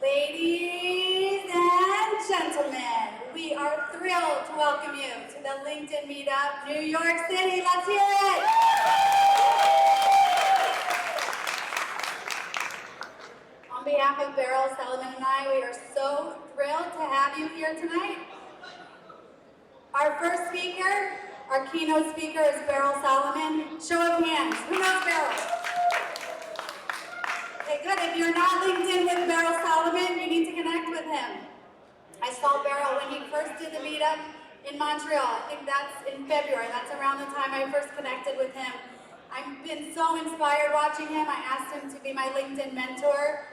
Ladies and gentlemen, we are thrilled to welcome you to the LinkedIn Meetup, New York City. Let's hear it! On behalf of Beryl Solomon and I, we are so thrilled to have you here tonight. Our first speaker, our keynote speaker is Beryl Solomon. Show of hands, who knows Beryl? Okay, good. If you're not LinkedIn with Beryl Solomon, you need to connect with him. I saw Beryl when he first did the meetup in Montreal. I think that's in February. That's around the time I first connected with him. I've been so inspired watching him. I asked him to be my LinkedIn mentor.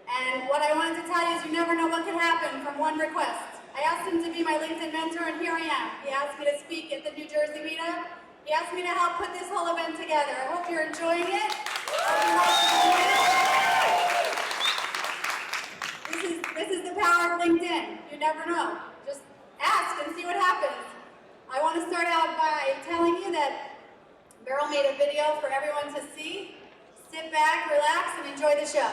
And what I wanted to tell you is you never know what could happen from one request. I asked him to be my LinkedIn mentor, and here I am. He asked me to speak at the New Jersey meetup. He asked me to help put this whole event together. I hope you're enjoying it. This is the power of LinkedIn. You never know. Just ask and see what happens. I want to start out by telling you that Beryl made a video for everyone to see. Sit back, relax, and enjoy the show.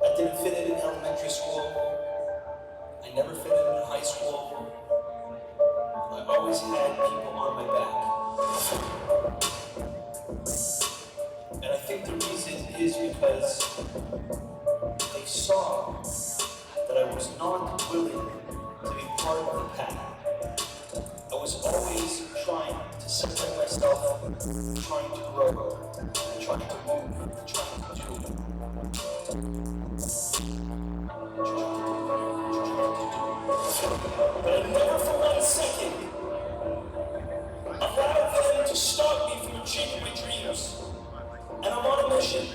I didn't fit in elementary school. I never fit in high school. I always had people on my back. And I think the reason is because they saw that I was not willing to be part of the pack. I was always trying to separate myself, trying to grow, trying to move, trying to do. But I never for 1 second allowed them to stop me from achieving my dreams. And I'm on a mission.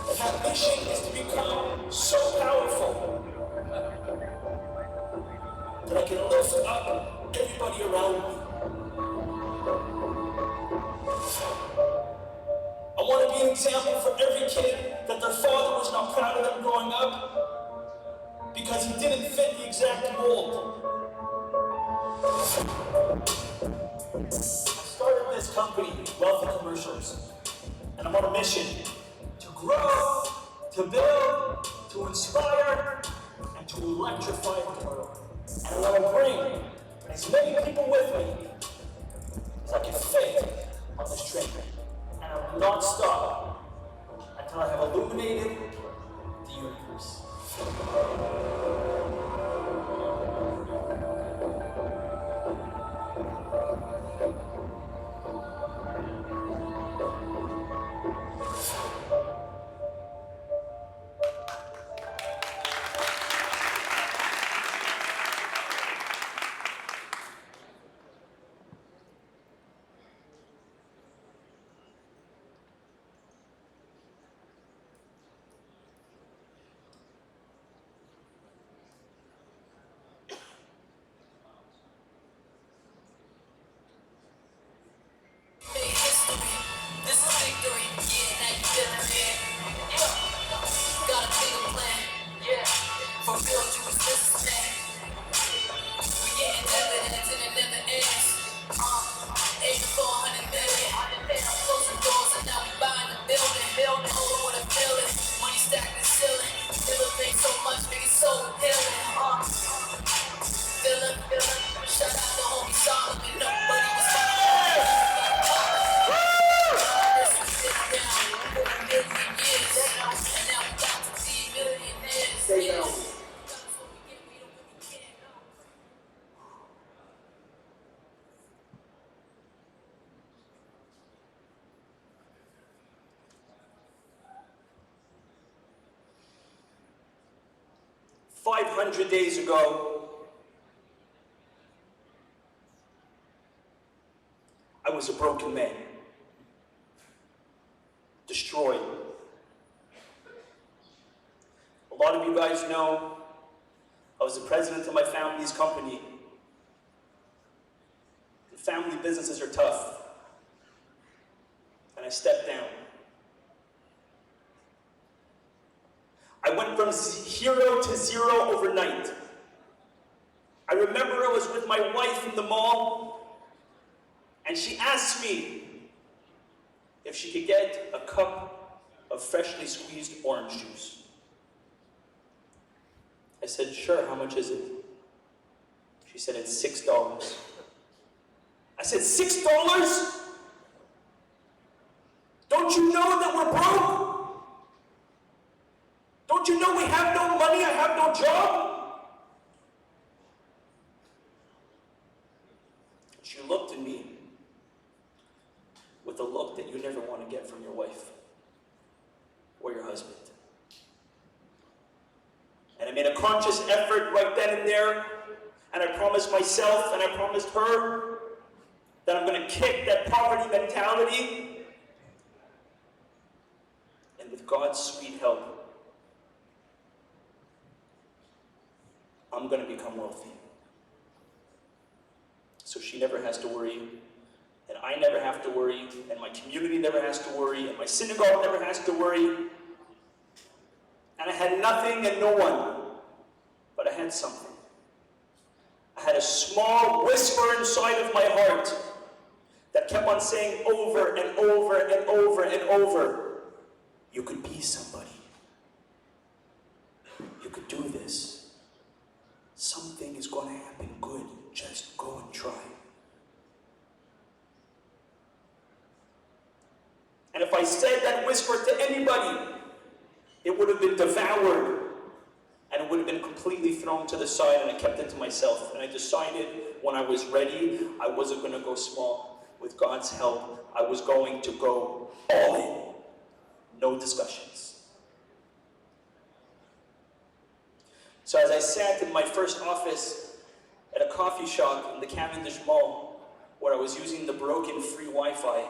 And that mission is to become so powerful that I can lift up everybody around me. I want to be an example for every kid that their father was not proud of them growing up because he didn't fit the exact mold. I started this company, Wealthy Commercials, and I'm on a mission to grow, to build, to inspire, and to electrify the world. And I want to bring as many people with me as I can fit on this train. And I will not stop until I have illuminated the universe. 400 million. Closing doors and now we buying the building. Hold on what I feel it. Money stacked in the ceiling. Never think so much, make it so appealing. Feeling. Shout out to homie Solomon. Nobody was following. Down for a million years. And now we got to be millionaires. Stay down. 500 days ago, I was a broken man, destroyed. A lot of you guys know I was the president of my family's company. The family businesses are tough. and I stepped down. I went from hero to zero overnight. I remember I was with my wife in the mall, and she asked me if she could get a cup of freshly squeezed orange juice. I said, sure, how much is it? She said, it's $6. I said, $6? Don't you know that we're broke? Don't you know we have no money, I have no job? She looked at me with a look that you never want to get from your wife or your husband. And I made a conscious effort right then and there, and I promised myself and I promised her that I'm going to kick that poverty mentality, and with God's sweet help, I'm going to become wealthy. So she never has to worry, and I never have to worry, and my community never has to worry, and my synagogue never has to worry. And I had nothing and no one, but I had something. I had a small whisper inside of my heart that kept on saying over and over and over and over, you could be somebody. You could do this. Something is going to happen good. Just go and try. And if I said that whisper to anybody, it would have been devoured, and it would have been completely thrown to the side, and I kept it to myself. And I decided when I was ready, I wasn't going to go small. With God's help, I was going to go all in. No discussions. So as I sat in my first office at a coffee shop in the Cavendish Mall, where I was using the broken free Wi-Fi,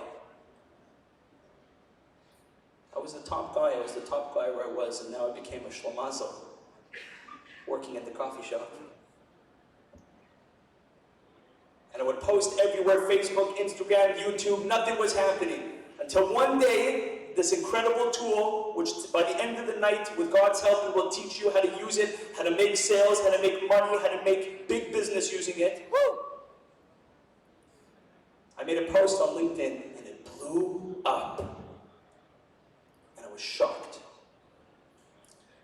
I was the top guy. I was the top guy where I was, and now I became a shlamazel, working at the coffee shop. And I would post everywhere, Facebook, Instagram, YouTube, nothing was happening. Until one day, this incredible tool, which by the end of the night, with God's help, it will teach you how to use it, how to make sales, how to make money, how to make big business using it. Woo! I made a post on LinkedIn, and it blew up. And I was shocked.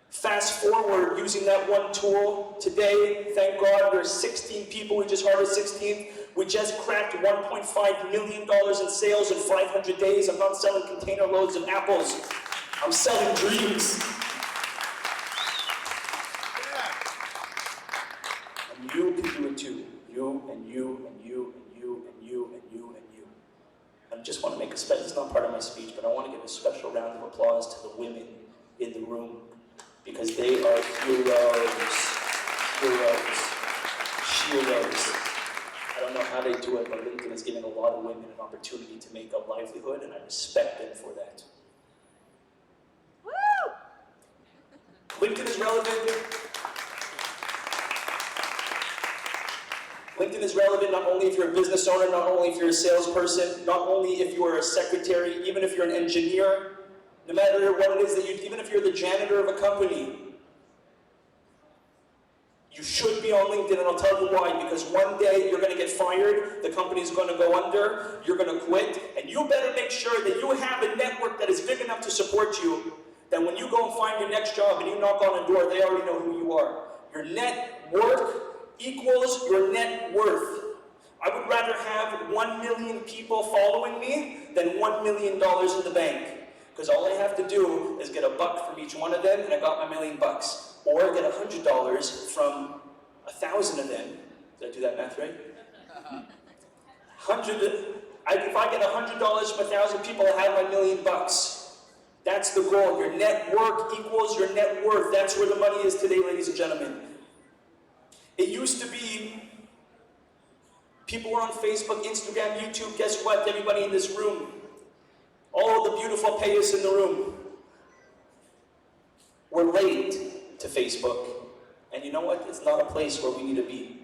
Fast forward, using that one tool, today, thank God, there's 16 people, we just hired 16. We just cracked $1.5 million in sales in 500 days. I'm not selling container loads of apples. I'm selling dreams. And you can do it too. You and you and you and you and you and you and you. I just want to make a special, it's not part of my speech, but I want to give a special round of applause to the women in the room, because they are heroes. Heroes. I don't know how they do it, but LinkedIn is giving a lot of women an opportunity to make a livelihood, and I respect them for that. Woo! LinkedIn is relevant. LinkedIn is relevant not only if you're a business owner, not only if you're a salesperson, not only if you are a secretary, even if you're an engineer, no matter what it is that you, even if you're the janitor of a company, you should be on LinkedIn, and I'll tell you why. Because one day you're going to get fired, the company's going to go under, you're going to quit, and you better make sure that you have a network that is big enough to support you, that when you go and find your next job and you knock on a door, they already know who you are. Your net worth equals your net worth. I would rather have 1 million people following me than $1 million in the bank. Because all I have to do is get $1 from each one of them, and I got my $1 million. Or get $100 from 1,000 of them. Did I do that math right? If I get $100 from 1,000 people, I have my $1 million. That's the goal. Your net worth equals your net worth. That's where the money is today, ladies and gentlemen. It used to be people were on Facebook, Instagram, YouTube. Guess what? Everybody in this room, all the beautiful payas in the room, we're late to Facebook. And you know what? It's not a place where we need to be.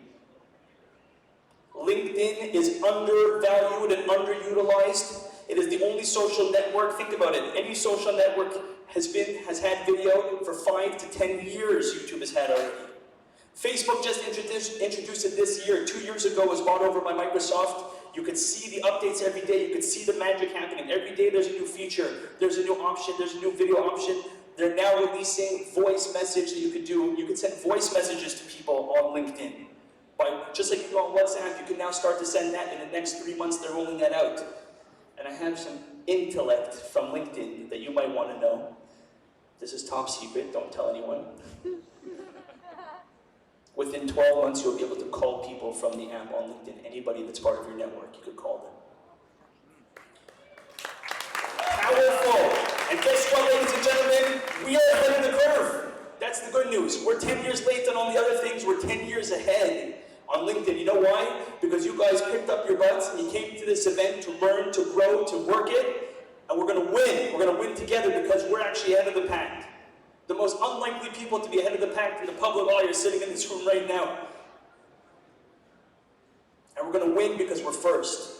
LinkedIn is undervalued and underutilized. It is the only social network, think about it, any social network has had video for 5 to 10 years, YouTube has had already. Facebook just introduced it this year. 2 years ago, it was bought over by Microsoft. You could see the updates every day. You could see the magic happening. Every day there's a new feature. There's a new option. There's a new video option. They're now releasing voice message that you could do. You could send voice messages to people on LinkedIn. Just like you go on WhatsApp, you can now start to send that. In the next 3 months, they're rolling that out. And I have some intellect from LinkedIn that you might want to know. This is top secret. Don't tell anyone. Within 12 months, you'll be able to call people from the app on LinkedIn. Anybody that's part of your network, you could call them. Powerful! And guess what, ladies and gentlemen? We are ahead of the curve. That's the good news. We're 10 years late on all the other things. We're 10 years ahead on LinkedIn. You know why? Because you guys picked up your butts and you came to this event to learn, to grow, to work it. And we're going to win. We're going to win together because we're actually ahead of the pack. The most unlikely people to be ahead of the pack in the public eye are sitting in this room right now. And we're going to win because we're first.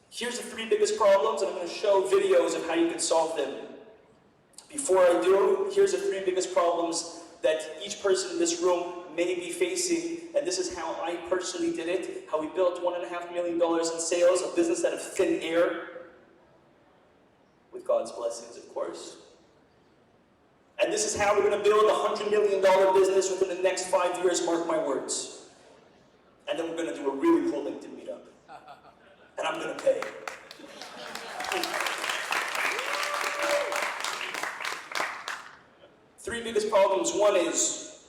Here's the 3 biggest problems, and I'm going to show videos of how you can solve them. Before I do, here's the 3 biggest problems that each person in this room may be facing, and this is how I personally did it, how we built $1.5 million in sales, a business out of thin air, with God's blessings, of course. And this is how we're going to build a $100 million business within the next 5 years, mark my words. And then we're going to do a really cool LinkedIn meetup. And I'm going to pay. Three biggest problems. One is,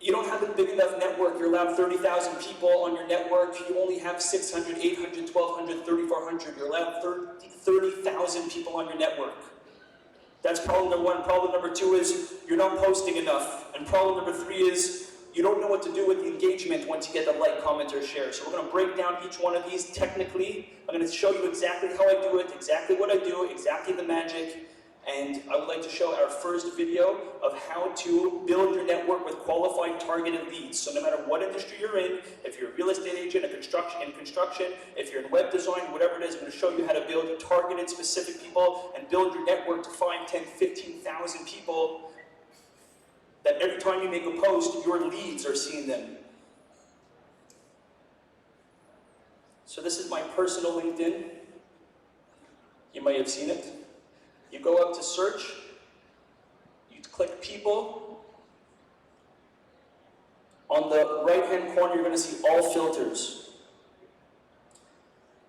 you don't have a big enough network. You're allowed 30,000 people on your network. You only have 600, 800, 1,200, 3,400. You're allowed 30,000 people on your network. That's problem number 1. Problem number 2 is, you're not posting enough. And problem number 3 is, you don't know what to do with the engagement once you get the like, comment, or share. So we're going to break down each one of these technically. I'm going to show you exactly how I do it, exactly what I do, exactly the magic. And I would like to show our first video of how to build your network with qualified targeted leads. So no matter what industry you're in, if you're a real estate agent, in construction, if you're in web design, whatever it is, I'm going to show you how to build targeted specific people and build your network to 5, 10, 15,000 people that every time you make a post, your leads are seeing them. So this is my personal LinkedIn. You might have seen it. You go up to search, you click people. On the right-hand corner, you're going to see all filters.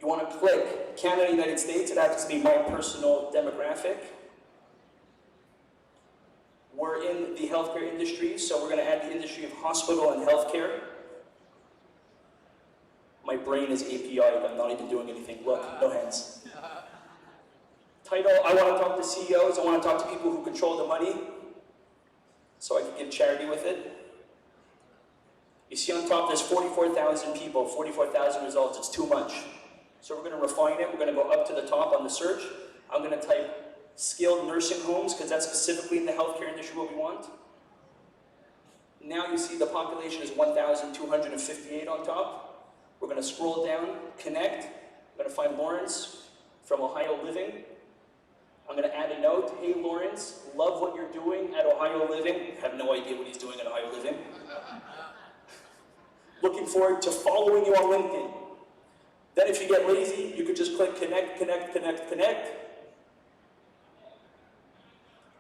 You want to click Canada, United States. It happens to be my personal demographic. We're in the healthcare industry, so we're going to add the industry of hospital and healthcare. My brain is API'd. I'm not even doing anything. Look, no hands. Title, I want to talk to CEOs. I want to talk to people who control the money, so I can give charity with it. You see on top, there's 44,000 people, 44,000 results. It's too much. So we're going to refine it. We're going to go up to the top on the search. I'm going to type skilled nursing homes, because that's specifically in the healthcare industry what we want. Now you see the population is 1,258 on top. We're going to scroll down, connect. I'm going to find Lawrence from Ohio Living. I'm going to add a note. Hey Lawrence, love what you're doing at Ohio Living. Have no idea what he's doing at Ohio Living. Looking forward to following you on LinkedIn. Then if you get lazy, you could just click connect, connect, connect, connect.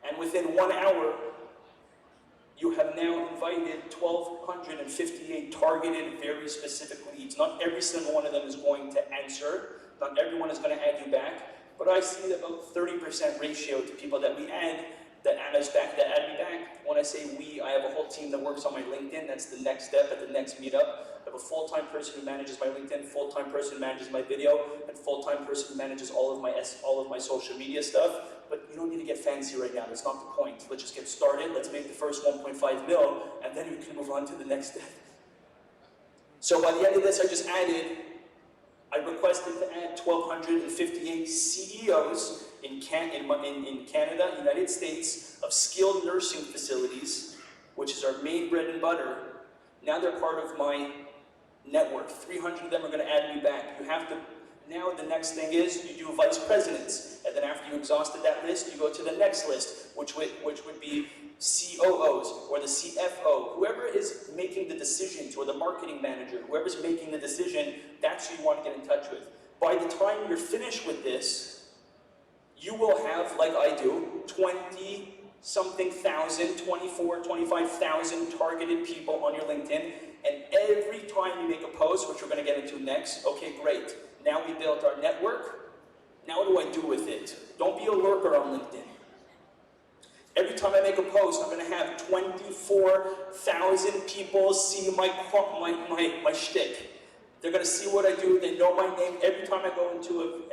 And within 1 hour, you have now invited 1,258 targeted, very specific leads. Not every single one of them is going to answer. Not everyone is going to add you back. But I see about 30% ratio to people that we add, that add us back, that add me back. When I say we, I have a whole team that works on my LinkedIn. That's the next step at the next meetup. I have a full-time person who manages my LinkedIn, full-time person who manages my video, and full-time person who manages all of my social media stuff. But you don't need to get fancy right now. That's not the point. Let's just get started. Let's make the first 1.5 mil, and then we can move on to the next step. So by the end of this, I requested to add 1,258 CEOs in Canada, United States, of skilled nursing facilities, which is our main bread and butter. Now they're part of my network. 300 of them are going to add me back. You have to Now the next thing is you do vice presidents. And then after you exhausted that list, you go to the next list, which would be COOs or the CFO. Whoever is making the decisions, or the marketing manager, whoever's making the decision, that's who you want to get in touch with. By the time you're finished with this, you will have, like I do, 20-something thousand, 24, 25,000 targeted people on your LinkedIn. And every time you make a post, which we're going to get into next, okay, great. Now we built our network. Now what do I do with it? Don't be a lurker on LinkedIn. Every time I make a post, I'm going to have 24,000 people see my shtick. They're going to see what I do. They know my name. Every time I go into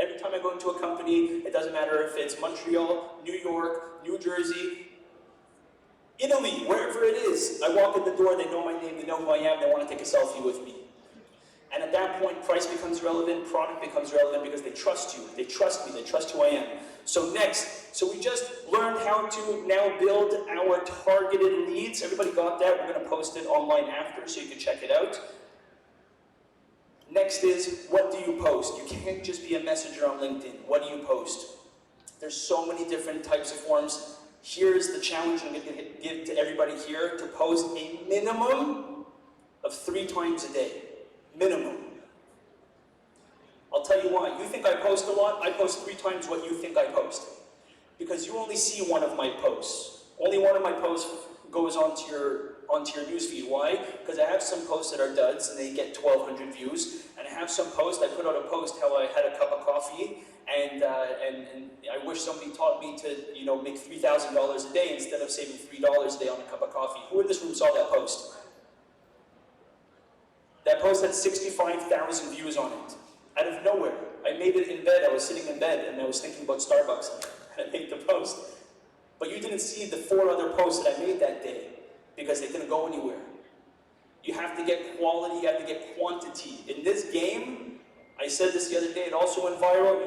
a company, it doesn't matter if it's Montreal, New York, New Jersey, Italy, wherever it is. I walk in the door, they know my name, they know who I am, they want to take a selfie with me. And at that point, price becomes relevant, product becomes relevant because they trust you, they trust me, they trust who I am. So next, so we just learned how to now build our targeted leads. Everybody got that? We're going to post it online after so you can check it out. Next is, what do you post? You can't just be a messenger on LinkedIn. What do you post? There's so many different types of forms. Here's the challenge I'm going to give to everybody here, to post a minimum of 3 times a day. Minimum. I'll tell you why. You think I post a lot? I post 3 times what you think I post. Because you only see one of my posts. Only one of my posts goes onto your newsfeed. Why? Because I have some posts that are duds and they get 1,200 views. And I have some posts, I put out a post how I had a cup of coffee and I wish somebody taught me to, make $3,000 a day instead of saving $3 a day on a cup of coffee. Who in this room saw that post? That post had 65,000 views on it. Out of nowhere. I made it in bed. I was sitting in bed and I was thinking about Starbucks and I made the post. But you didn't see the 4 other posts that I made that day because they didn't go anywhere. You have to get quality, you have to get quantity. In this game, I said this the other day, it also went viral,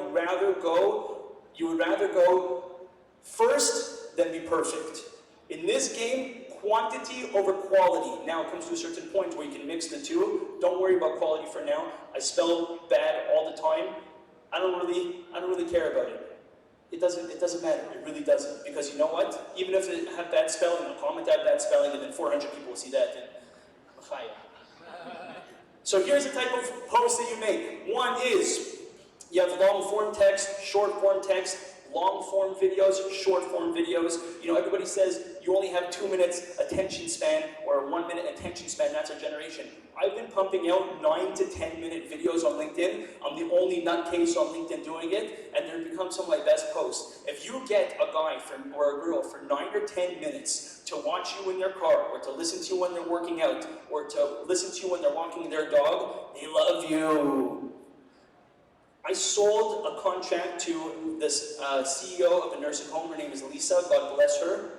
you would rather go first than be perfect. In this game, quantity over quality. Now it comes to a certain point where you can mix the two. Don't worry about quality for now. I spell bad all the time. I don't really care about it. It doesn't matter. It really doesn't. Because you know what? Even if it have bad spelling, I'll comment out bad spelling, and then 400 people will see that. And so here's the type of post that you make. One is you have long form text, short form text, long form videos, short form videos. Everybody says you only have 2 minutes attention span or a 1 minute attention span. That's our generation. I've been pumping out 9 to 10 minute videos on LinkedIn. I'm the only nutcase on LinkedIn doing it, and they've become some of my best posts. If you get a guy or a girl for 9 or 10 minutes to watch you in their car, or to listen to you when they're working out, or to listen to you when they're walking their dog, they love you. I sold a contract to this CEO of a nursing home. Her name is Lisa, God bless her.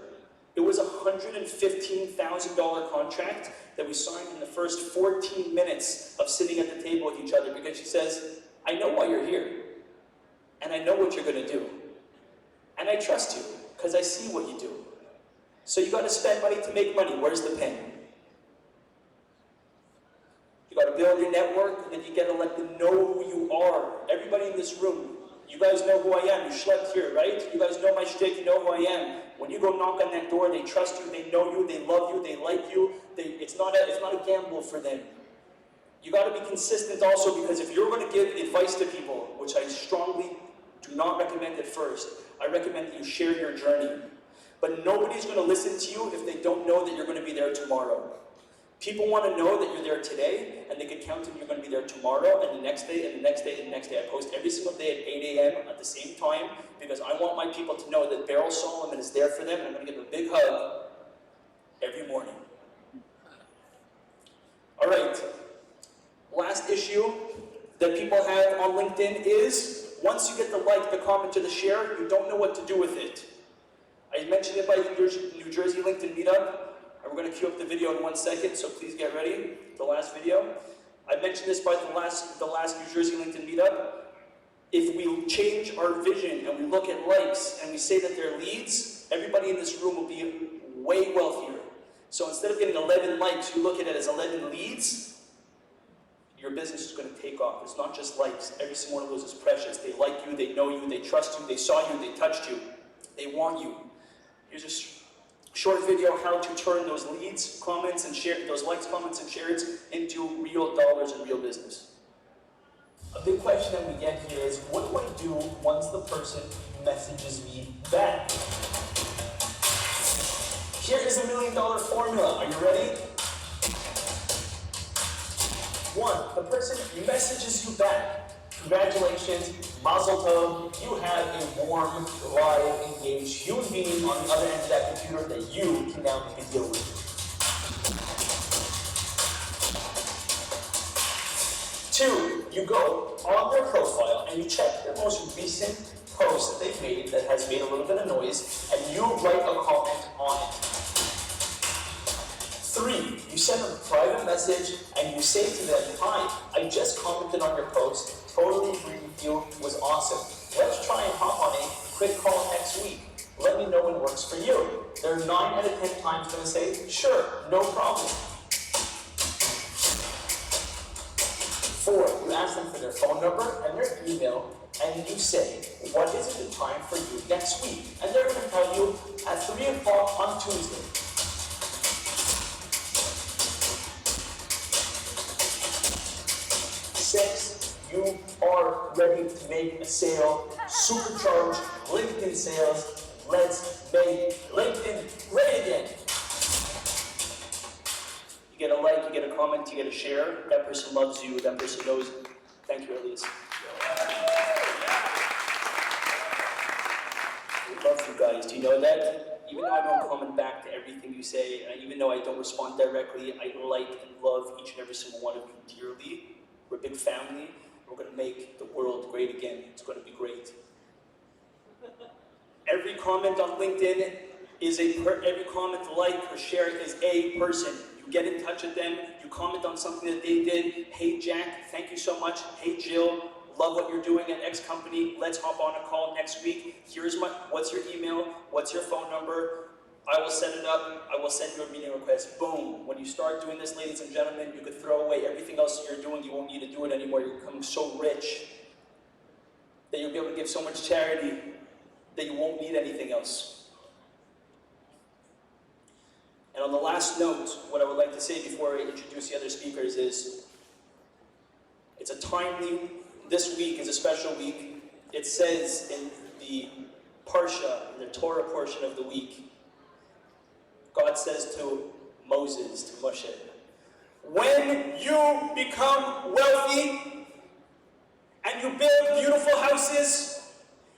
It was a $115,000 contract that we signed in the first 14 minutes of sitting at the table with each other, because she says, I know why you're here, and I know what you're going to do, and I trust you, because I see what you do. So you got to spend money to make money. Where's the pen? You got to build your network, and then you got to let them know who you are. Everybody in this room, you guys know who I am. You slept here, right? You guys know my shtick. You know who I am. When you go knock on that door, they trust you, they know you, they love you, they like you. It's not a gamble for them. You got to be consistent also, because if you're going to give advice to people, which I strongly do not recommend at first, I recommend that you share your journey. But nobody's going to listen to you if they don't know that you're going to be there tomorrow. People want to know that you're there today, and they can count on you're going to be there tomorrow, and the next day, and the next day, and the next day. I post every single day at 8 a.m. at the same time, because I want my people to know that Beryl Solomon is there for them, and I'm going to give them a big hug every morning. All right. Last issue that people have on LinkedIn is, once you get the like, the comment, or the share, you don't know what to do with it. I mentioned it by the New Jersey LinkedIn meetup. We're going to cue up the video in 1 second, so please get ready. The last video. I mentioned this by the last New Jersey LinkedIn meetup. If we change our vision and we look at likes and we say that they're leads, everybody in this room will be way wealthier. So instead of getting 11 likes, you look at it as 11 leads. your business is going to take off. It's not just likes. Every single one of those is precious. They like you, they know you, they trust you, they saw you, they touched you. They want you. Here's a short video how to turn those leads, comments, and share those likes, comments, and shares into real dollars and real business. A big question that we get here is, what do I do once the person messages me back? Here is $1 million formula. Are you ready? 1, the person messages you back. Congratulations, mazel tov, you have a warm, live, engaged human being on the other end of that computer that you can now make a deal with. 2, you go on their profile and you check the most recent post that they've made that has made a little bit of noise, and you write a comment on it. 3, you send a private message and you say to them, hi, I just commented on your post, totally agree with you, was awesome. Let's try and hop on a quick call next week. Let me know when it works for you. They're 9 out of 10 times going to say, sure, no problem. 4, you ask them for their phone number and their email, and you say, what is a good time for you next week? And they're going to tell you at 3 o'clock on Tuesday. 6, you are ready to make a sale. Supercharge LinkedIn sales. Let's make LinkedIn great again. You get a like, you get a comment, you get a share. That person loves you, that person knows you. Thank you, Elias. We love you guys. Do you know that? Even though I don't comment back to everything you say, and even though I don't respond directly, I like and love each and every single one of you dearly. We're a big family. We're going to make the world great again. It's going to be great. Every comment on LinkedIn is every comment, like, or share is a person. You get in touch with them, you comment on something that they did. Hey Jack, thank you so much. Hey Jill, love what you're doing at X company. Let's hop on a call next week. What's your email? What's your phone number? I will set it up. I will send you a meeting request. Boom. When you start doing this, ladies and gentlemen, you could throw away everything else that you're doing. You won't need to do it anymore. You're becoming so rich that you'll be able to give so much charity that you won't need anything else. And on the last note, what I would like to say before I introduce the other speakers is, it's a timely, this week is a special week. It says in the Parsha, in the Torah portion of the week, God says to Moses, to Moshe, when you become wealthy and you build beautiful houses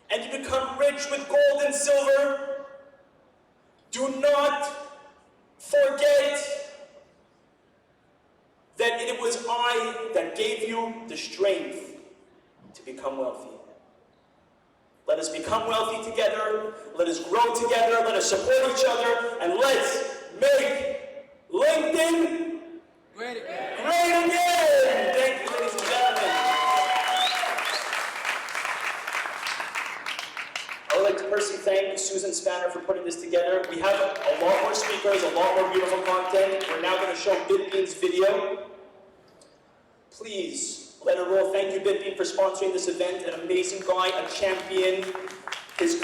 and you become rich with gold and silver, do not forget that it was I that gave you the strength to become wealthy. Let us become wealthy together, let us grow together, let us support each other, and let's make LinkedIn great again. Great again! Thank you, ladies and gentlemen. I would like to personally thank Susan Spanner for putting this together. We have a lot more speakers, a lot more beautiful content. We're now going to show BitBean's video. Please, let it roll. Thank you, BitBean, for sponsoring this event. An amazing guy, a champion. His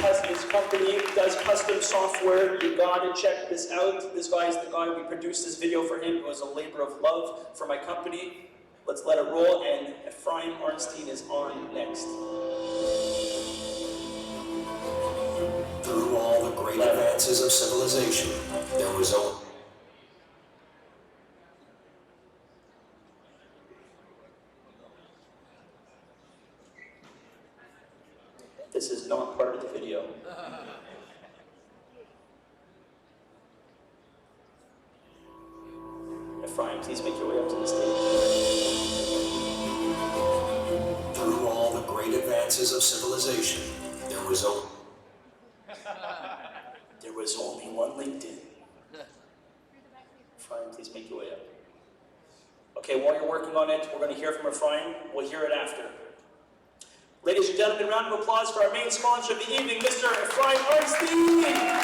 company does custom software. You gotta check this out. This guy is the guy. We produced this video for him. It was a labor of love for my company. Let's let it roll. And Ephraim Arnstein is on next. Through all the great advances of civilization, there was only This is not part of the video. Ephraim, please make your way up to the stage. Through all the great advances of civilization, there was only one LinkedIn. Ephraim, please make your way up. Okay, while you're working on it, we're going to hear from Ephraim. We'll hear it after. Ladies and gentlemen, round of applause for our main sponsor of the evening, Mr. Ephraim Arnstein.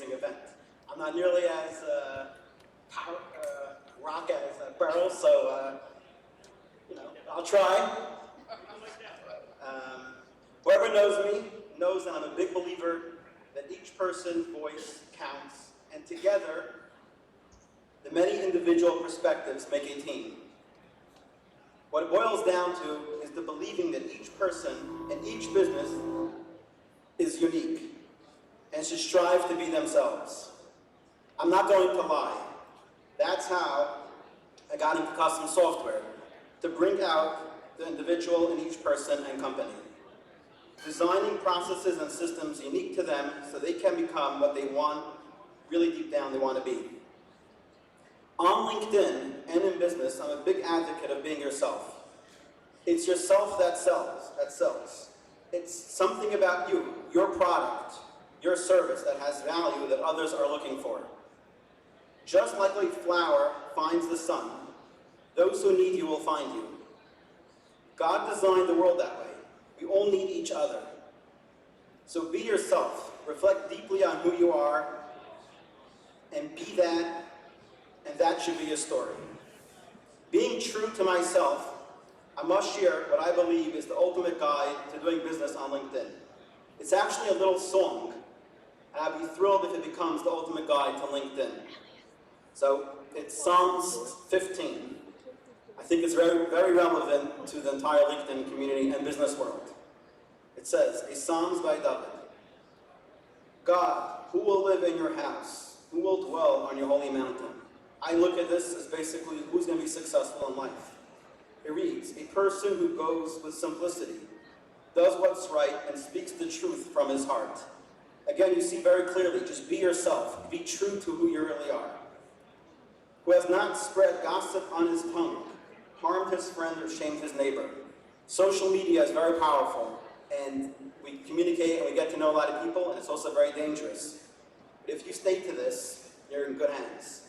amazing event. I'm not nearly as rock as Beryl, so I'll try. Whoever knows me knows that I'm a big believer that each person's voice counts, and together, the many individual perspectives make a team. What it boils down to is the believing that each person and each business is unique and should strive to be themselves. I'm not going to lie. That's how I got into custom software, to bring out the individual in each person and company. Designing processes and systems unique to them so they can become what they want, really deep down they want to be. On LinkedIn and in business, I'm a big advocate of being yourself. It's yourself that sells. It's something about you, your product, your service that has value that others are looking for. Just like a flower finds the sun, those who need you will find you. God designed the world that way. We all need each other. So be yourself, reflect deeply on who you are, and be that, and that should be your story. Being true to myself, I must share what I believe is the ultimate guide to doing business on LinkedIn. It's actually a little song, and I'd be thrilled if it becomes the ultimate guide to LinkedIn. So it's Psalms 15. I think it's very, very relevant to the entire LinkedIn community and business world. It says, a Psalms by David. God, who will live in your house? Who will dwell on your holy mountain? I look at this as basically who's going to be successful in life. It reads, a person who goes with simplicity, does what's right, and speaks the truth from his heart. Again, you see very clearly, just be yourself. Be true to who you really are. Who has not spread gossip on his tongue, harmed his friend, or shamed his neighbor. Social media is very powerful, and we communicate and we get to know a lot of people, and it's also very dangerous. But if you stay to this, you're in good hands.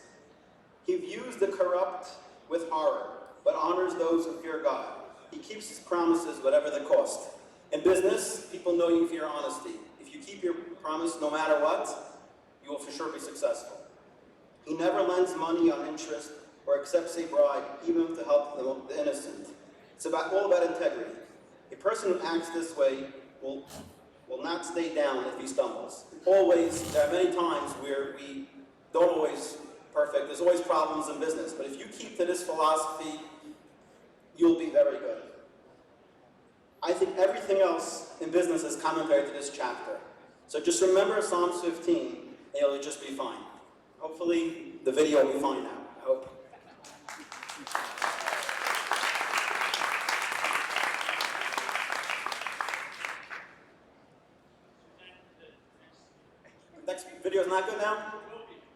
He views the corrupt with horror, but honors those who fear God. He keeps his promises, whatever the cost. In business, people know you for your honesty. If you keep your promise no matter what, you will for sure be successful. He never lends money on interest or accepts a bribe, even to help the innocent. It's all about integrity. A person who acts this way will not stay down if he stumbles. Always, there are many times where we don't always perfect. There's always problems in business. But if you keep to this philosophy, you'll be very good. I think everything else in business is commentary to this chapter. So just remember Psalms 15, and you'll just be fine. Hopefully, the video will be fine now. I hope. Next video is not good now?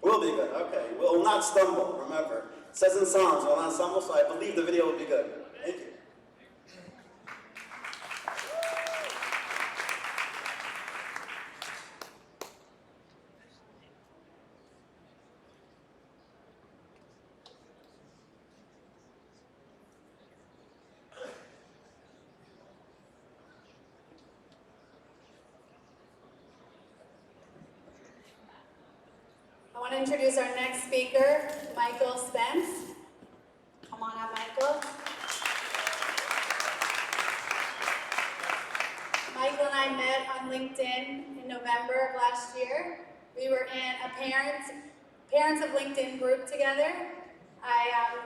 Will be good, okay. Will not stumble, remember. It says in Psalms, will not stumble, so I believe the video will be good. Thank you. I want to introduce our next speaker, Michael Spence. Come on up, Michael. Michael and I met on LinkedIn in November of last year. We were in a parents of LinkedIn group together. I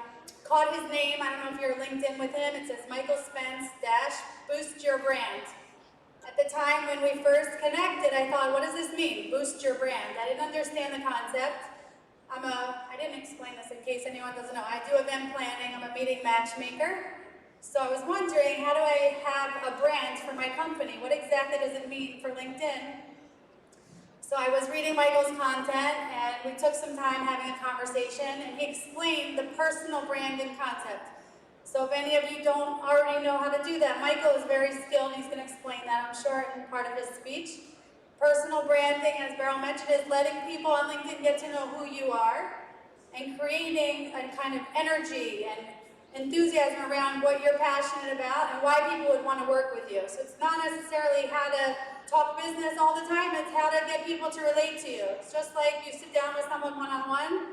caught his name. I don't know if you're LinkedIn with him. It says Michael Spence - boost your brand. At the time when we first connected, I thought, what does this mean, boost your brand? I didn't understand the concept. I didn't explain this in case anyone doesn't know. I do event planning, I'm a meeting matchmaker. So I was wondering, how do I have a brand for my company? What exactly does it mean for LinkedIn? So I was reading Michael's content, and we took some time having a conversation, and he explained the personal branding concept. So if any of you don't already know how to do that, Michael is very skilled, and he's going to explain that, I'm sure, in part of his speech. Personal branding, as Beryl mentioned, is letting people on LinkedIn get to know who you are and creating a kind of energy enthusiasm around what you're passionate about and why people would want to work with you. So it's not necessarily how to talk business all the time, it's how to get people to relate to you. It's just like you sit down with someone one-on-one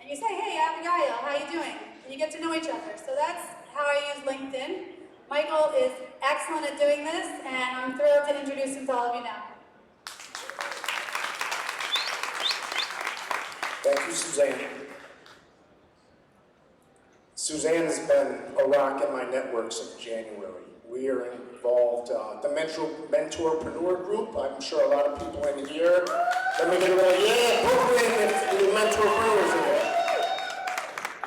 and you say, hey, Abigail, how you doing? And you get to know each other. So that's how I use LinkedIn. Michael is excellent at doing this, and I'm thrilled to introduce him to all of you now. Thank you, Suzanne. Suzanne has been a rock in my network since January. We are involved, the Mentorpreneur Group. I'm sure a lot of people in here, let me get a little, yeah, Brooklyn, if the Mentorpreneurs in there.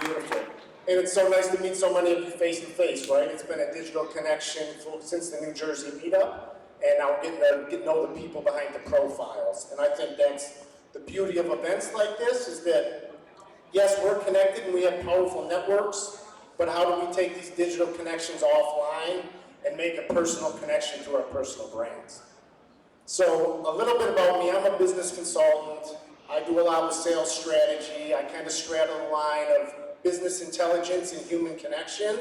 Beautiful. And it's so nice to meet so many of you face to face, right? It's been a digital connection since the New Jersey meetup, and now we're getting to know the people behind the profiles. And I think that's the beauty of events like this, is that yes, we're connected and we have powerful networks, but how do we take these digital connections offline and make a personal connection through our personal brands? So a little bit about me, I'm a business consultant. I do a lot with sales strategy. I kind of straddle the line of business intelligence and human connection.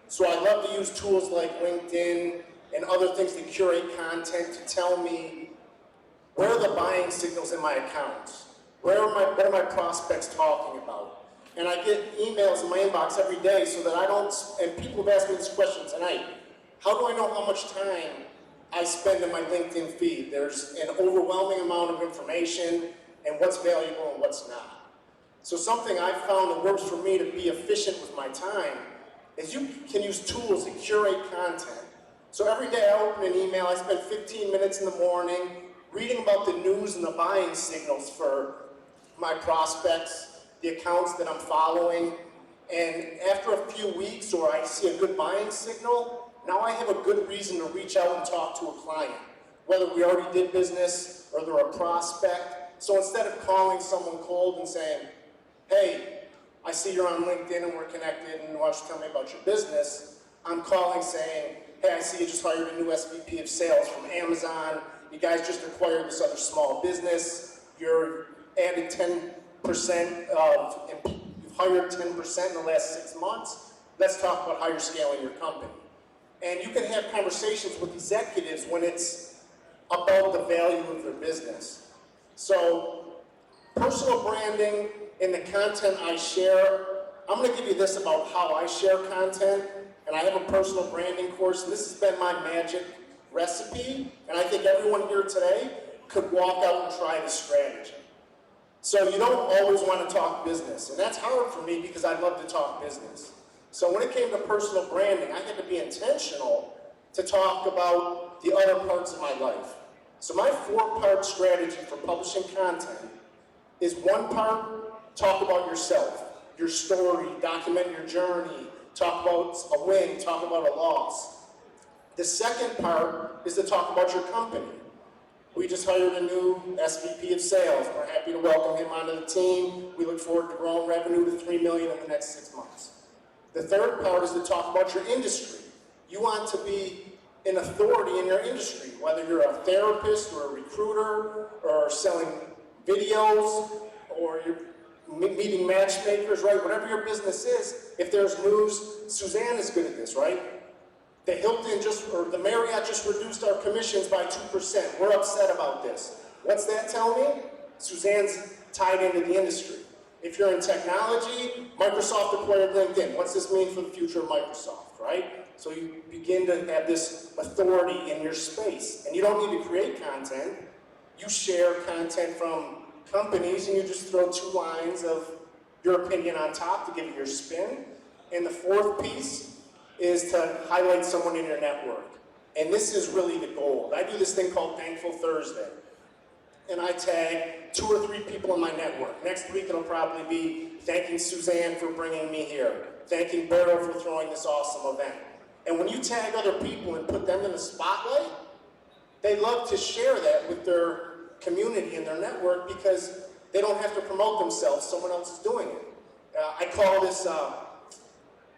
So I love to use tools like LinkedIn and other things to curate content to tell me where are the buying signals in my accounts? What are my prospects talking about? And I get emails in my inbox every day so that I don't, and people have asked me this question tonight, how do I know how much time I spend in my LinkedIn feed? There's an overwhelming amount of information and what's valuable and what's not. So something I found that works for me to be efficient with my time is you can use tools to curate content. So every day I open an email, I spend 15 minutes in the morning reading about the news and the buying signals for my prospects, the accounts that I'm following, and after a few weeks or I see a good buying signal, now I have a good reason to reach out and talk to a client, whether we already did business or they're a prospect. So instead of calling someone cold and saying, hey, I see you're on LinkedIn and we're connected and why don't you tell me about your business, I'm calling saying, hey, I see you just hired a new SVP of sales from Amazon. You guys just acquired this other small business. You're added 10% of, you've hired 10% in the last 6 months. Let's talk about how you're scaling your company. And you can have conversations with executives when it's about the value of their business. So personal branding in the content I share, I'm gonna give you this about how I share content, and I have a personal branding course, and this has been my magic recipe, and I think everyone here today could walk out and try this strategy. So you don't always want to talk business, and that's hard for me because I love to talk business. So when it came to personal branding, I had to be intentional to talk about the other parts of my life. So my 4-part strategy for publishing content is 1 part, talk about yourself, your story, document your journey, talk about a win, talk about a loss. The second part is to talk about your company. We just hired a new SVP of sales. We're happy to welcome him onto the team. We look forward to growing revenue to $3 million in the next 6 months. The third part is to talk about your industry. You want to be an authority in your industry, whether you're a therapist or a recruiter or selling videos or you're meeting matchmakers, right? Whatever your business is, if there's news, Suzanne is good at this, right? The Hilton the Marriott just reduced our commissions by 2%. We're upset about this. What's that tell me? Suzanne's tied into the industry. If you're in technology, Microsoft acquired LinkedIn. What's this mean for the future of Microsoft, right? So you begin to have this authority in your space. And you don't need to create content. You share content from companies and you just throw 2 lines of your opinion on top to give it your spin. And the 4th piece is to highlight someone in your network. And this is really the goal. I do this thing called Thankful Thursday. And I tag 2 or 3 people in my network. Next week it'll probably be thanking Suzanne for bringing me here, thanking Beryl for throwing this awesome event. And when you tag other people and put them in the spotlight, they love to share that with their community and their network because they don't have to promote themselves, someone else is doing it. I call this,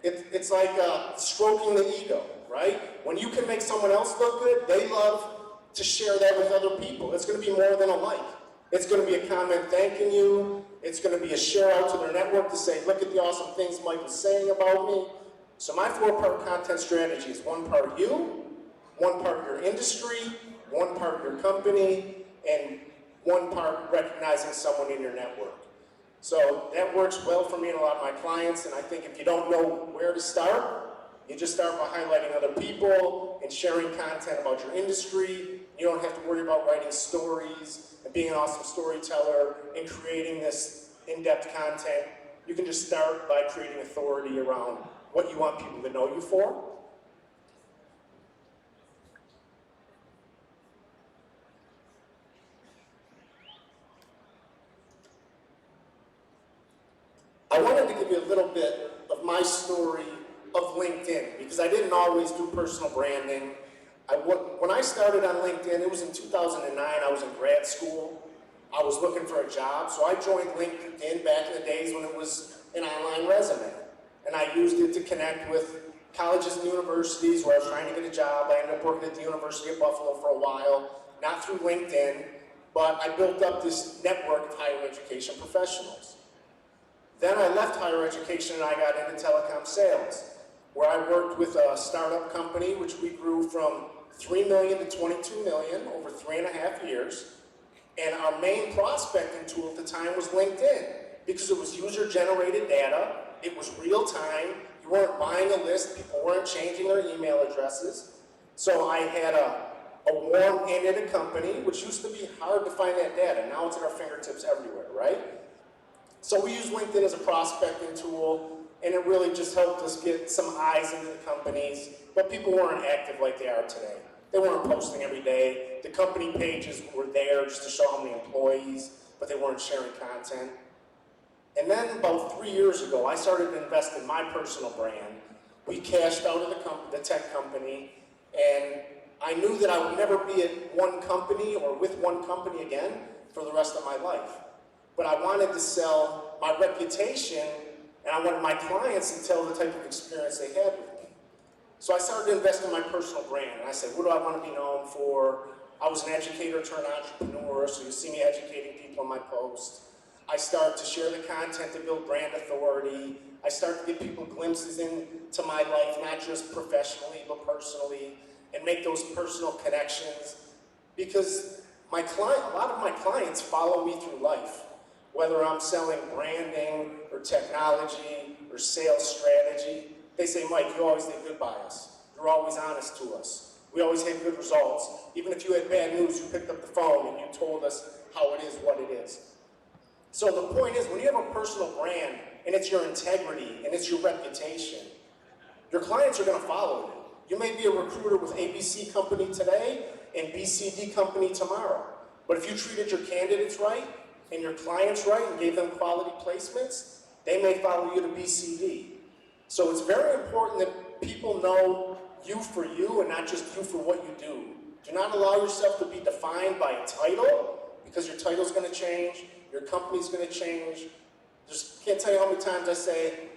it's like stroking the ego, right? When you can make someone else look good, they love to share that with other people. It's going to be more than a like. It's going to be a comment thanking you. It's going to be a share out to their network to say, look at the awesome things Mike was saying about me. So my 4-part content strategy is 1 part you, 1 part your industry, 1 part your company, and 1 part recognizing someone in your network. So that works well for me and a lot of my clients, and I think if you don't know where to start, you just start by highlighting other people and sharing content about your industry. You don't have to worry about writing stories and being an awesome storyteller and creating this in-depth content. You can just start by creating authority around what you want people to know you for. I wanted to give you a little bit of my story of LinkedIn, because I didn't always do personal branding. When I started on LinkedIn, it was in 2009, I was in grad school. I was looking for a job, so I joined LinkedIn back in the days when it was an online resume. And I used it to connect with colleges and universities where I was trying to get a job. I ended up working at the University of Buffalo for a while, not through LinkedIn, but I built up this network of higher education professionals. Then I left higher education and I got into telecom sales, where I worked with a startup company, which we grew from 3 million to 22 million over 3.5 years. And our main prospecting tool at the time was LinkedIn, because it was user-generated data, it was real time, you weren't buying a list, people weren't changing their email addresses. So I had a warm and in a company, which used to be hard to find that data. Now it's at our fingertips everywhere, right? So we use LinkedIn as a prospecting tool, and it really just helped us get some eyes into the companies, but people weren't active like they are today. They weren't posting every day. The company pages were there just to show how many employees, but they weren't sharing content. And then about 3 years ago, I started to invest in my personal brand. We cashed out of the tech company, and I knew that I would never be at one company or with one company again for the rest of my life. But I wanted to sell my reputation, and I wanted my clients to tell the type of experience they had with me. So I started to invest in my personal brand, and I said, what do I want to be known for? I was an educator turned entrepreneur, so you see me educating people on my posts. I started to share the content to build brand authority. I started to give people glimpses into my life, not just professionally, but personally, and make those personal connections. Because a lot of my clients follow me through life. Whether I'm selling branding or technology or sales strategy, they say, Mike, you always did good by us. You're always honest to us. We always had good results. Even if you had bad news, you picked up the phone and you told us how it is, what it is. So the point is, when you have a personal brand and it's your integrity and it's your reputation, your clients are going to follow you. You may be a recruiter with ABC company today and BCD company tomorrow. But if you treated your candidates right, and your clients right and gave them quality placements, they may follow you to BCD. So it's very important that people know you for you and not just you for what you do. Do not allow yourself to be defined by a title, because your title's gonna change, your company's gonna change. Just can't tell you how many times I say,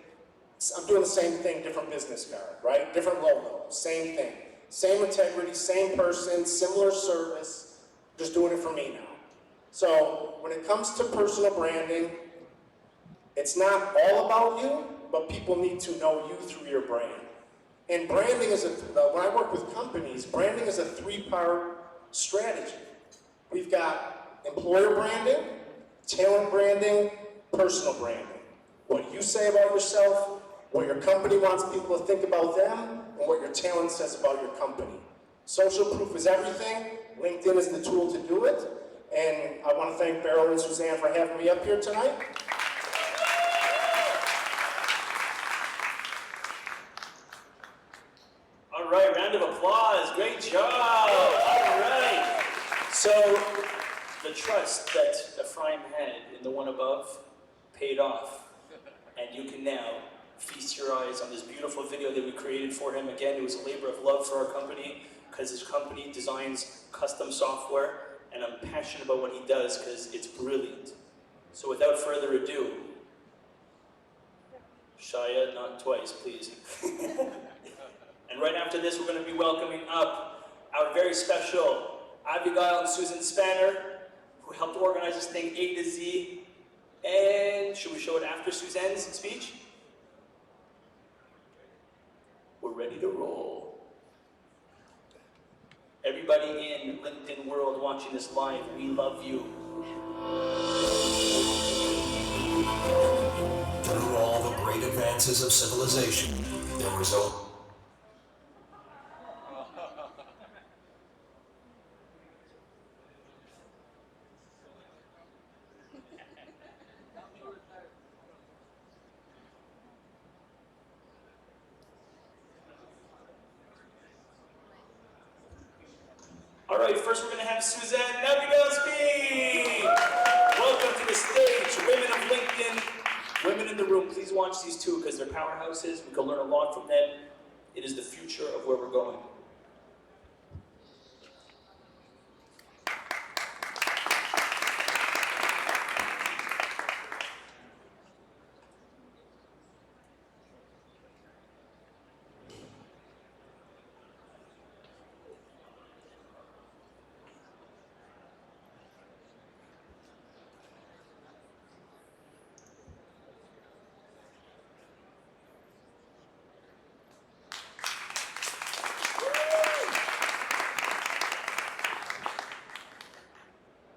I'm doing the same thing, different business card, right? Different logo, same thing. Same integrity, same person, similar service, just doing it for me now. So when it comes to personal branding, it's not all about you, but people need to know you through your brand. And branding is when I work with companies, branding is a 3-part strategy. We've got employer branding, talent branding, personal branding. What you say about yourself, what your company wants people to think about them, and what your talent says about your company. Social proof is everything. LinkedIn is the tool to do it. And I want to thank Beryl and Suzanne for having me up here tonight. All right, round of applause. Great job. All right. So the trust that Ephraim had in the one above paid off. And you can now feast your eyes on this beautiful video that we created for him. Again, it was a labor of love for our company, because his company designs custom software. And I'm passionate about what he does because it's brilliant. So without further ado, Shia, not twice, please. And right after this, we're going to be welcoming up our very special Abigail and Susan Spanner, who helped organize this thing A to Z. And should we show it after Suzanne's speech? we're ready to roll. Everybody in LinkedIn world watching this live, we love you. Through all the great advances of civilization, there was only All right, first we're going to have Suzanne Navigoski. Welcome to the stage, women of LinkedIn. Women in the room, please watch these two because they're powerhouses. We can learn a lot from them. It is the future of where we're going.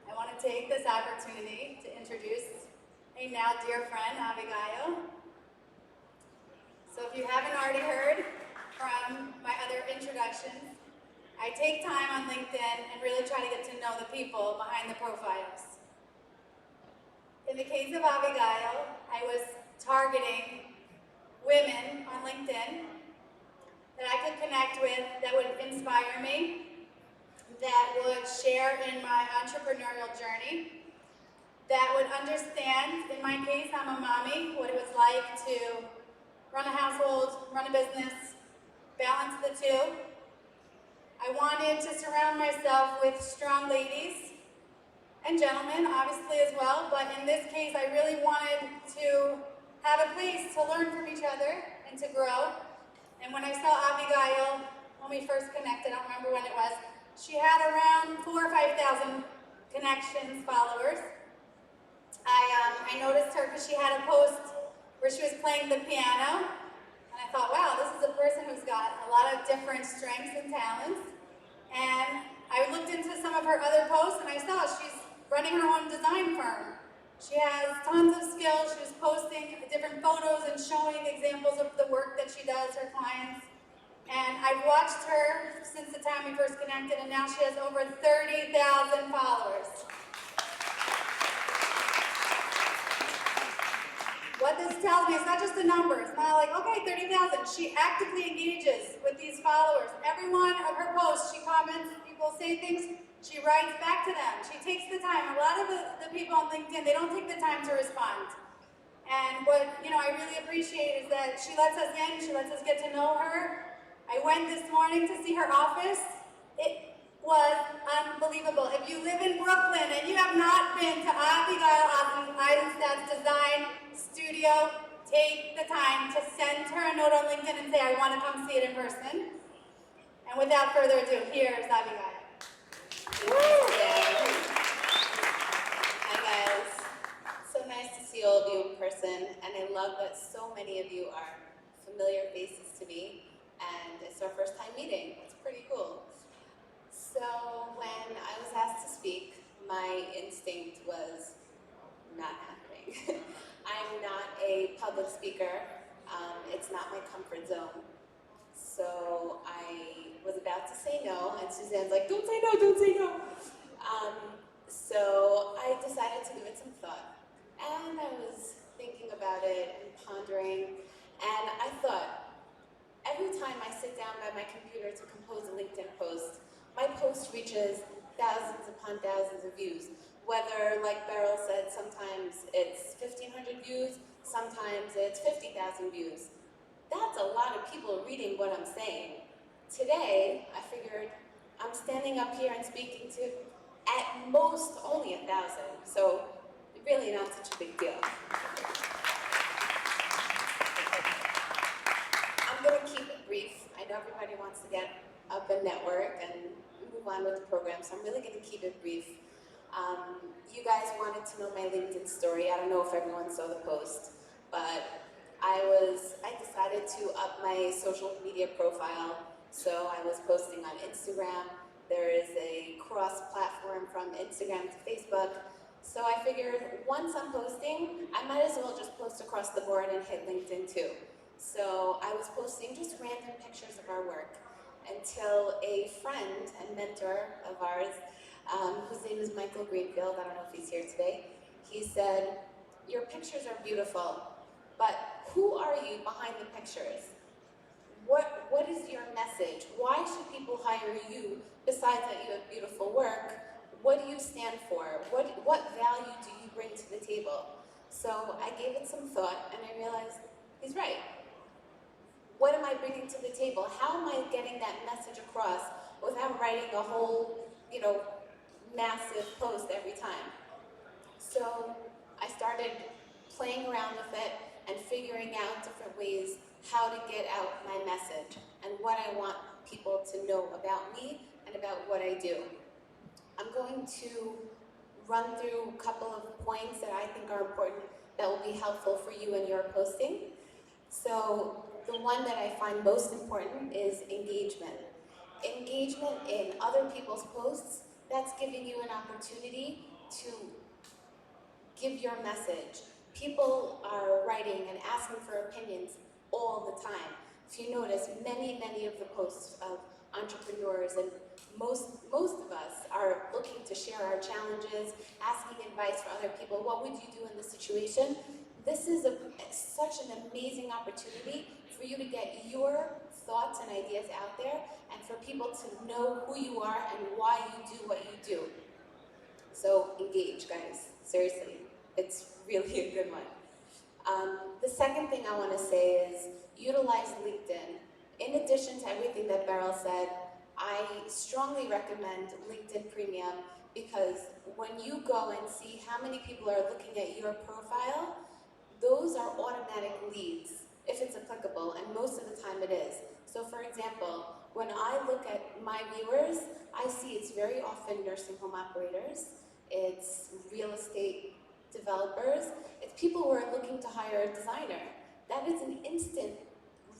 I want to take this opportunity to introduce a now dear friend, Abigail. So if you haven't already heard from my other introductions, I take time on LinkedIn and really try to get to know the people behind the profiles. In the case of Abigail, I was targeting women on LinkedIn that I could connect with, that would inspire me, that would share in my entrepreneurial journey, that would understand, in my case, I'm a mommy, what it was like to run a household, run a business, balance the two. I wanted to surround myself with strong ladies and gentlemen, obviously, as well, but in this case, I really wanted to have a place to learn from each other and to grow. And when I saw Abigail, when we first connected, I don't remember when it was, she had around 4,000 or 5,000 connections, followers. I noticed her because she had a post where she was playing the piano, and I thought, wow, this is a person who's got a lot of different strengths and talents. And I looked into some of her other posts, and I saw she's running her own design firm. She has tons of skills. She's posting different photos and showing examples of the work that she does, her clients. And I've watched her since the time we first connected, and now she has over 30,000 followers. What this tells me, it's not just a number. It's not like, okay, 30,000. She actively engages with these followers. Every one of her posts, she comments, people say things, she writes back to them. She takes the time. A lot of the people on LinkedIn, they don't take the time to respond. And what I really appreciate is that she lets us in, she lets us get to know her. I went this morning to see her office. It was unbelievable. If you live in Brooklyn and you have not been to Abigail Eisenstadt's design studio, take the time to send her a note on LinkedIn and say, I want to come see it in person. And without further ado, here's Abigail. Hi guys. So nice to see all of you in person, and I love that so many of you are familiar faces to me, and it's our first time meeting. It's pretty cool. So when I was asked to speak, my instinct was not happening. I'm not a public speaker. It's not my comfort zone. So I was about to say no, and Suzanne's like, don't say no, don't say no. So I decided to give it some thought. And I was thinking about it and pondering, and I thought, every time I sit down by my computer to compose a LinkedIn post, my post reaches thousands upon thousands of views. Whether, like Beryl said, sometimes it's 1,500 views, sometimes it's 50,000 views. That's a lot of people reading what I'm saying. Today, I figured I'm standing up here and speaking to, at most, only 1,000. So, really not such a big deal. I'm going to keep it brief. I know everybody wants to get up and network and move on with the program, so I'm really going to keep it brief. You guys wanted to know my LinkedIn story. I don't know if everyone saw the post, but I decided to up my social media profile. So I was posting on Instagram. There is a cross-platform from Instagram to Facebook. So I figured once I'm posting, I might as well just post across the board and hit LinkedIn too. So I was posting just random pictures of our work until a friend and mentor of ours, whose name is Michael Greenfield, I don't know if he's here today, he said, "Your pictures are beautiful, but who are you behind the pictures? What is your message? Why should people hire you besides that you have beautiful work? What do you stand for? What value do you bring to the table?" So I gave it some thought and I realized he's right. What am I bringing to the table? How am I getting that message across without writing a whole, massive post every time? So I started playing around with it and figuring out different ways how to get out my message and what I want people to know about me and about what I do. I'm going to run through a couple of points that I think are important that will be helpful for you in your posting. So the one that I find most important is engagement. Engagement in other people's posts, that's giving you an opportunity to give your message. People are writing and asking for opinions all the time. If you notice, many of the posts of entrepreneurs and most of us are looking to share our challenges, asking advice for other people. What would you do in this situation? This is such an amazing opportunity for you to get your thoughts and ideas out there and for people to know who you are and why you do what you do. So engage, guys. Seriously, it's really a good one. The second thing I want to say is utilize LinkedIn. In addition to everything that Beryl said, I strongly recommend LinkedIn Premium because when you go and see how many people are looking at your profile, those are automatic leads, if it's applicable, and most of the time it is. So for example, when I look at my viewers, I see it's very often nursing home operators, it's real estate developers, it's people who are looking to hire a designer. That is an instant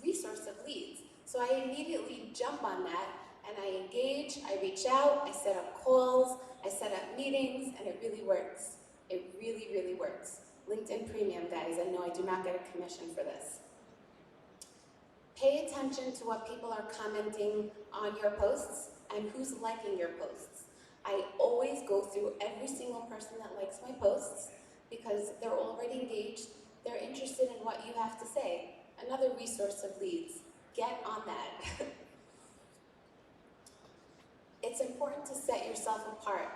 resource of leads. So I immediately jump on that and I engage, I reach out, I set up calls, I set up meetings, and it really works. It really, really works. LinkedIn Premium, guys, I know I do not get a commission for this. Pay attention to what people are commenting on your posts and who's liking your posts. I always go through every single person that likes my posts because they're already engaged, they're interested in what you have to say. Another resource of leads. Get on that. It's important to set yourself apart.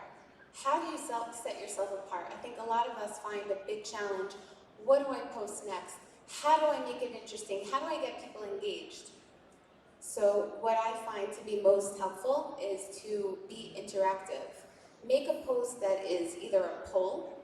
How do you set yourself apart? I think a lot of us find a big challenge. What do I post next? How do I make it interesting? How do I get people engaged? So what I find to be most helpful is to be interactive. Make a post that is either a poll,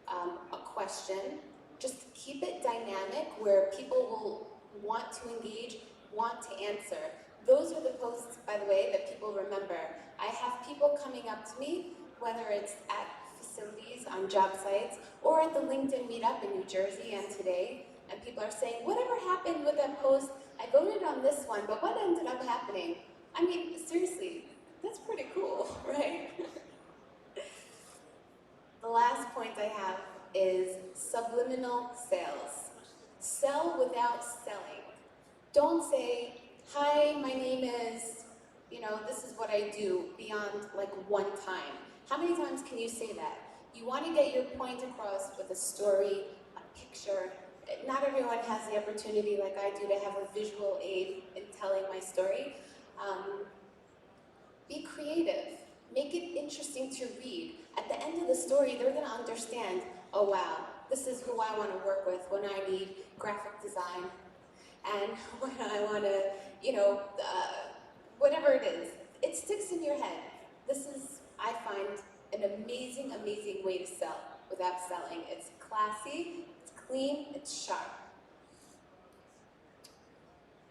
a question, just keep it dynamic where people will want to engage, want to answer. Those are the posts, by the way, that people remember. I have people coming up to me, whether it's at facilities, on job sites, or at the LinkedIn meetup in New Jersey and today, and people are saying, whatever happened with that post? I voted on this one, but what ended up happening? I mean, seriously, that's pretty cool, right? The last point I have is subliminal sales. Sell without selling. Don't say, hi, my name is, this is what I do, beyond like one time. How many times can you say that? You want to get your point across with a story, a picture. Not everyone has the opportunity like I do to have a visual aid in telling my story. Be creative. Make it interesting to read. At the end of the story, they're going to understand, oh wow, this is who I want to work with when I need graphic design and when I want to, whatever it is. It sticks in your head. This is, I find, an amazing, amazing way to sell without selling. It's classy, it's clean, it's sharp.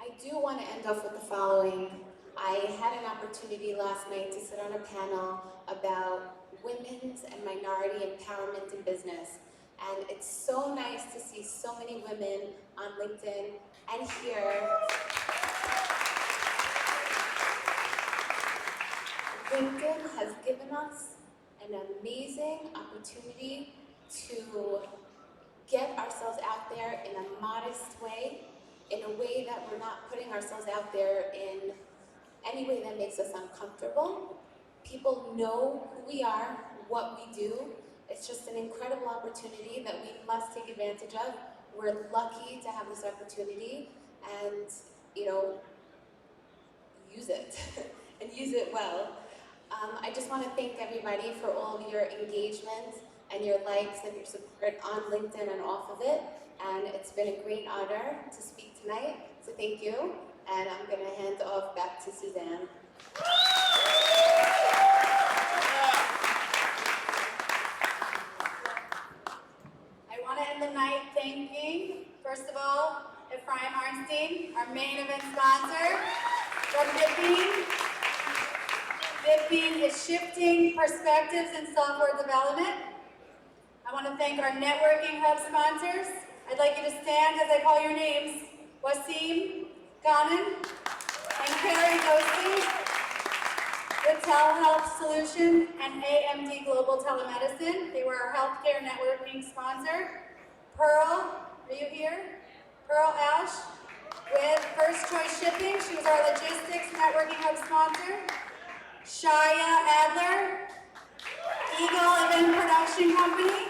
I do want to end off with the following. I had an opportunity last night to sit on a panel about women's and minority empowerment in business. And it's so nice to see so many women on LinkedIn and here. LinkedIn has given us an amazing opportunity to get ourselves out there in a modest way, in a way that we're not putting ourselves out there in any way that makes us uncomfortable. People know who we are, what we do. It's just an incredible opportunity that we must take advantage of. We're lucky to have this opportunity and, use it and use it well. I just want to thank everybody for all of your engagement and your likes and your support on LinkedIn and off of it. And it's been a great honor to speak tonight, so thank you. And I'm going to hand off back to Suzanne. I want to end the night thanking, first of all, Ephraim Arnstein, our main event sponsor, from Vipbean. Vipbean is shifting perspectives in software development. I want to thank our networking hub sponsors. I'd like you to stand as I call your names. Wasim Ghanem and Carrie Dosti with Telehealth Solutions and AMD Global Telemedicine. They were our healthcare networking sponsor. Pearl, are you here? Pearl Ash with First Choice Shipping. She was our logistics networking hub sponsor. Shaya Adler, Eagle Event Production Company.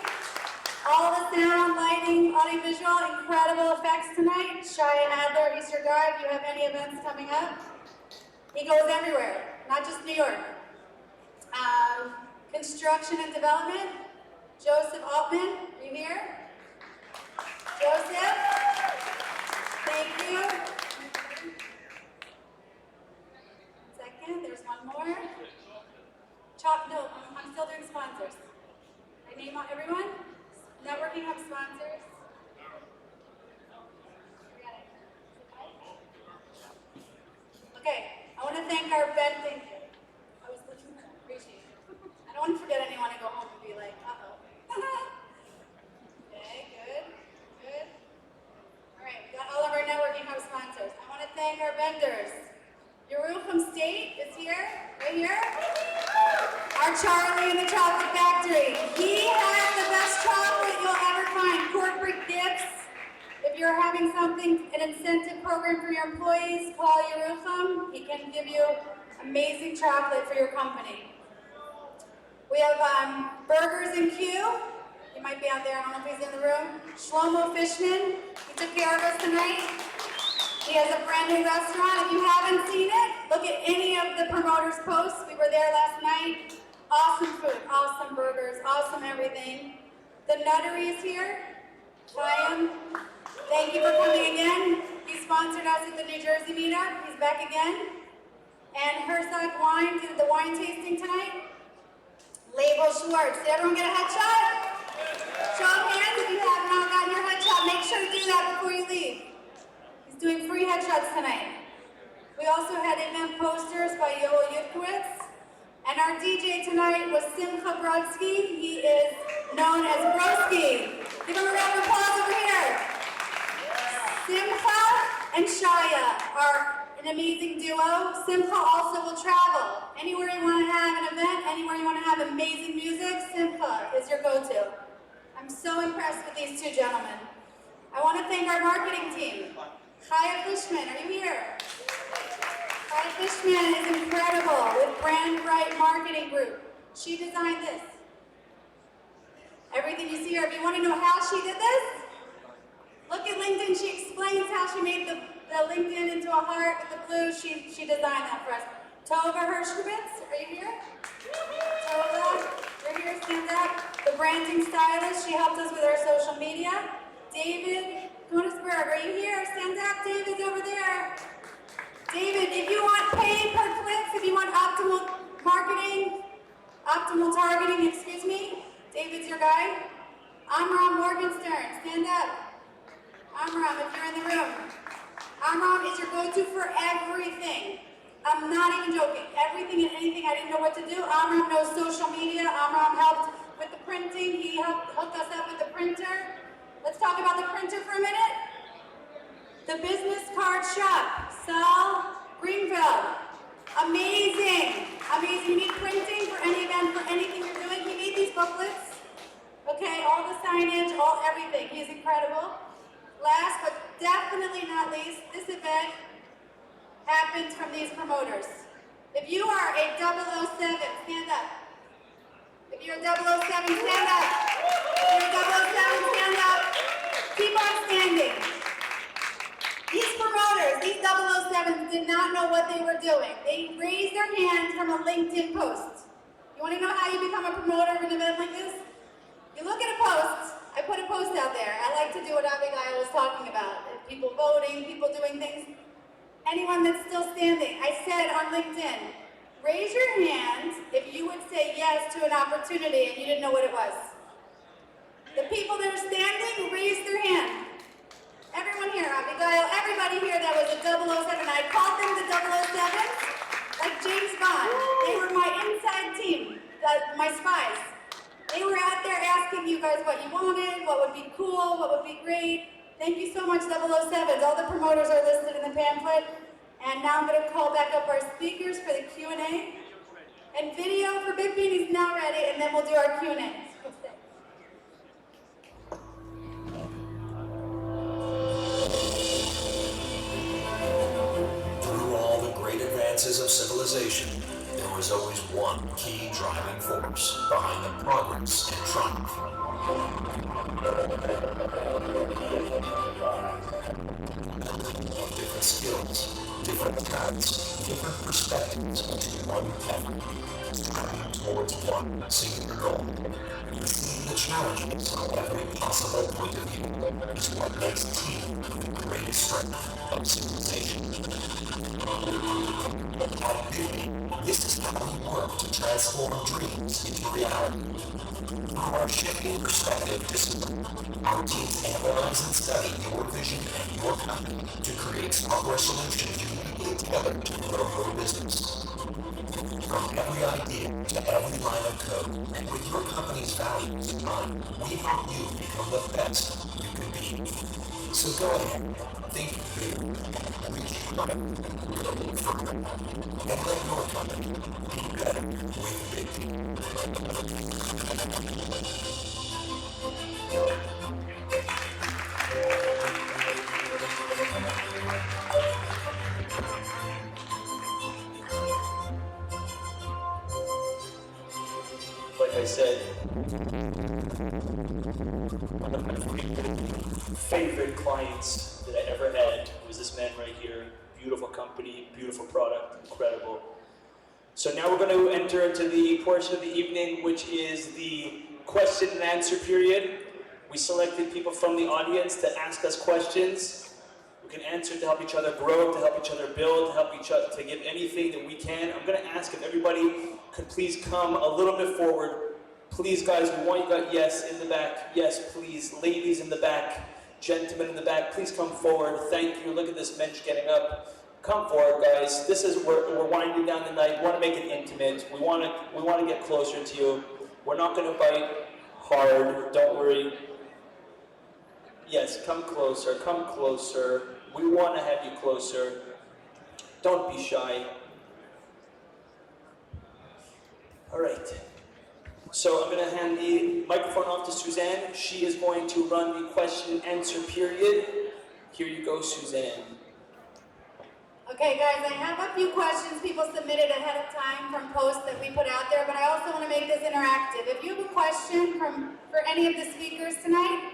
All the sound, lighting, audiovisual, incredible effects tonight. Shia Adler, Easter Guide, if you have any events coming up. He goes everywhere, not just New York. Construction and development, Joseph Altman, are you here? Joseph, thank you. Second, there's one more. No, I'm still doing sponsors. I name out everyone. Networking hub sponsors. Okay, I want to thank our thank you. I was looking for appreciation. I don't want to forget anyone and go home and be like, uh-oh. Okay, good. All right, we got all of our networking hub sponsors. I want to thank our vendors. Yerucham State is here, right here. Our Charlie in the Chocolate Factory. He has the best chocolate you'll ever find. Corporate gifts. If you're having something, an incentive program for your employees, call Yerucham. He can give you amazing chocolate for your company. We have Burgers and Q. He might be out there. I don't know if he's in the room. Shlomo Fishman. He took care of us tonight. He has a brand new restaurant. If you haven't seen it, look at any of the promoters' posts. We were there last night. Awesome food, awesome burgers, awesome everything. The Nuttery is here. Chaim, thank you for coming again. He sponsored us at the New Jersey meetup. He's back again. And Herzog Wine did the wine tasting tonight. Label Schwartz. Did everyone get a headshot? Show of hands if you have not gotten your headshot. Make sure to do that before you leave. He's doing free headshots tonight. We also had event posters by Yoel Yudkowitz. And our DJ tonight was Simcha Brodsky. He is known as Brodsky. Give him a round of applause over here. Simcha and Shaya are an amazing duo. Simcha also will travel. Anywhere you want to have an event, anywhere you want to have amazing music, Simcha is your go-to. I'm so impressed with these two gentlemen. I want to thank our marketing team. Chaya Fishman, are you here? Chaya Fishman is incredible with Brand Right Marketing Group. She designed this. Everything you see here, if you want to know how she did this, look at LinkedIn. She explains how she made the LinkedIn into a heart with the blue. She designed that for us. Tova Hershkovitz, are you here? Tova, you're here, stand up. The branding stylist, she helped us with our social media. David Koenigsberg, are you here? Stand up, David's over there. David, if you want pay per clicks, if you want optimal marketing, optimal targeting, excuse me, David's your guy. Amram Morgenstern, stand up. Amram, if you're in the room. Amram is your go-to for everything. I'm not even joking. Everything and anything I didn't know what to do. Amram knows social media. Amram helped with the printing. He helped hook us up with the printer. Let's talk about the printer for a minute. The Business Card Shop, Sal Greenville. Amazing, amazing. You need printing for any event, for anything you're doing. He made these booklets. Okay, all the signage, all everything. He's incredible. Last but definitely not least, this event happens from these promoters. If you are a 007, stand up. If you're a 007, stand up. If you're a 007, stand up. Keep on standing. These promoters, these 007s did not know what they were doing. They raised their hand from a LinkedIn post. You want to know how you become a promoter of an event like this? You look at a post. I put a post out there. I like to do what Abigail was talking about. People voting, people doing things. Anyone that's still standing. I said on LinkedIn, raise your hand if you would say yes to an opportunity and you didn't know what it was. The people that are standing, raise their hand. Everyone here, Abigail, everybody here that was a 007. I called them the 007s, like James Bond. They were my inside team, my spies. They were out there asking you guys what you wanted, what would be cool, what would be great. Thank you so much, 007s. All the promoters are listed in the pamphlet. And now I'm going to call back up our speakers for the Q&A. And video for Big Bean is now ready, and then we'll do our Q&A. Through all the great advances of civilization, there was always one key driving force behind the progress and triumph. Different skills, different paths, different perspectives into one effort, striving towards one singular goal. Seeing the challenges from every possible point of view is what makes team the greatest strength of civilization. At Beauty, this is how we work to transform dreams into reality. Through our shifting perspective discipline, our teams analyze and study your vision and your company to create software solutions uniquely tailored to grow your business. From every idea to every line of code, and with your company's values in mind, we help you become the best you can be. So go ahead, think big, reach higher, go further, and let your company be better with Big Team. Like I said, one of my favorite clients that I ever had was this man right here. Beautiful company, beautiful product, incredible. So now we're going to enter into the portion of the evening, which is the question and answer period. We selected people from the audience to ask us questions. We can answer to help each other grow, to help each other build, to help each other, to give anything that we can. I'm going to ask if everybody could please come a little bit forward. Please, guys, we want you guys, yes, in the back. Yes, please. Ladies in the back, gentlemen in the back, please come forward. Thank you. Look at this bench getting up. Come forward, guys. This is where we're winding down the night. We want to make it intimate. We want to get closer to you. We're not going to bite hard. Don't worry. Yes, come closer. Come closer. We want to have you closer. Don't be shy. All right. So I'm going to hand the microphone off to Suzanne. She is going to run the question and answer period. Here you go, Suzanne. Okay, guys, I have a few questions people submitted ahead of time from posts that we put out there, but I also want to make this interactive. If you have a question for any of the speakers tonight,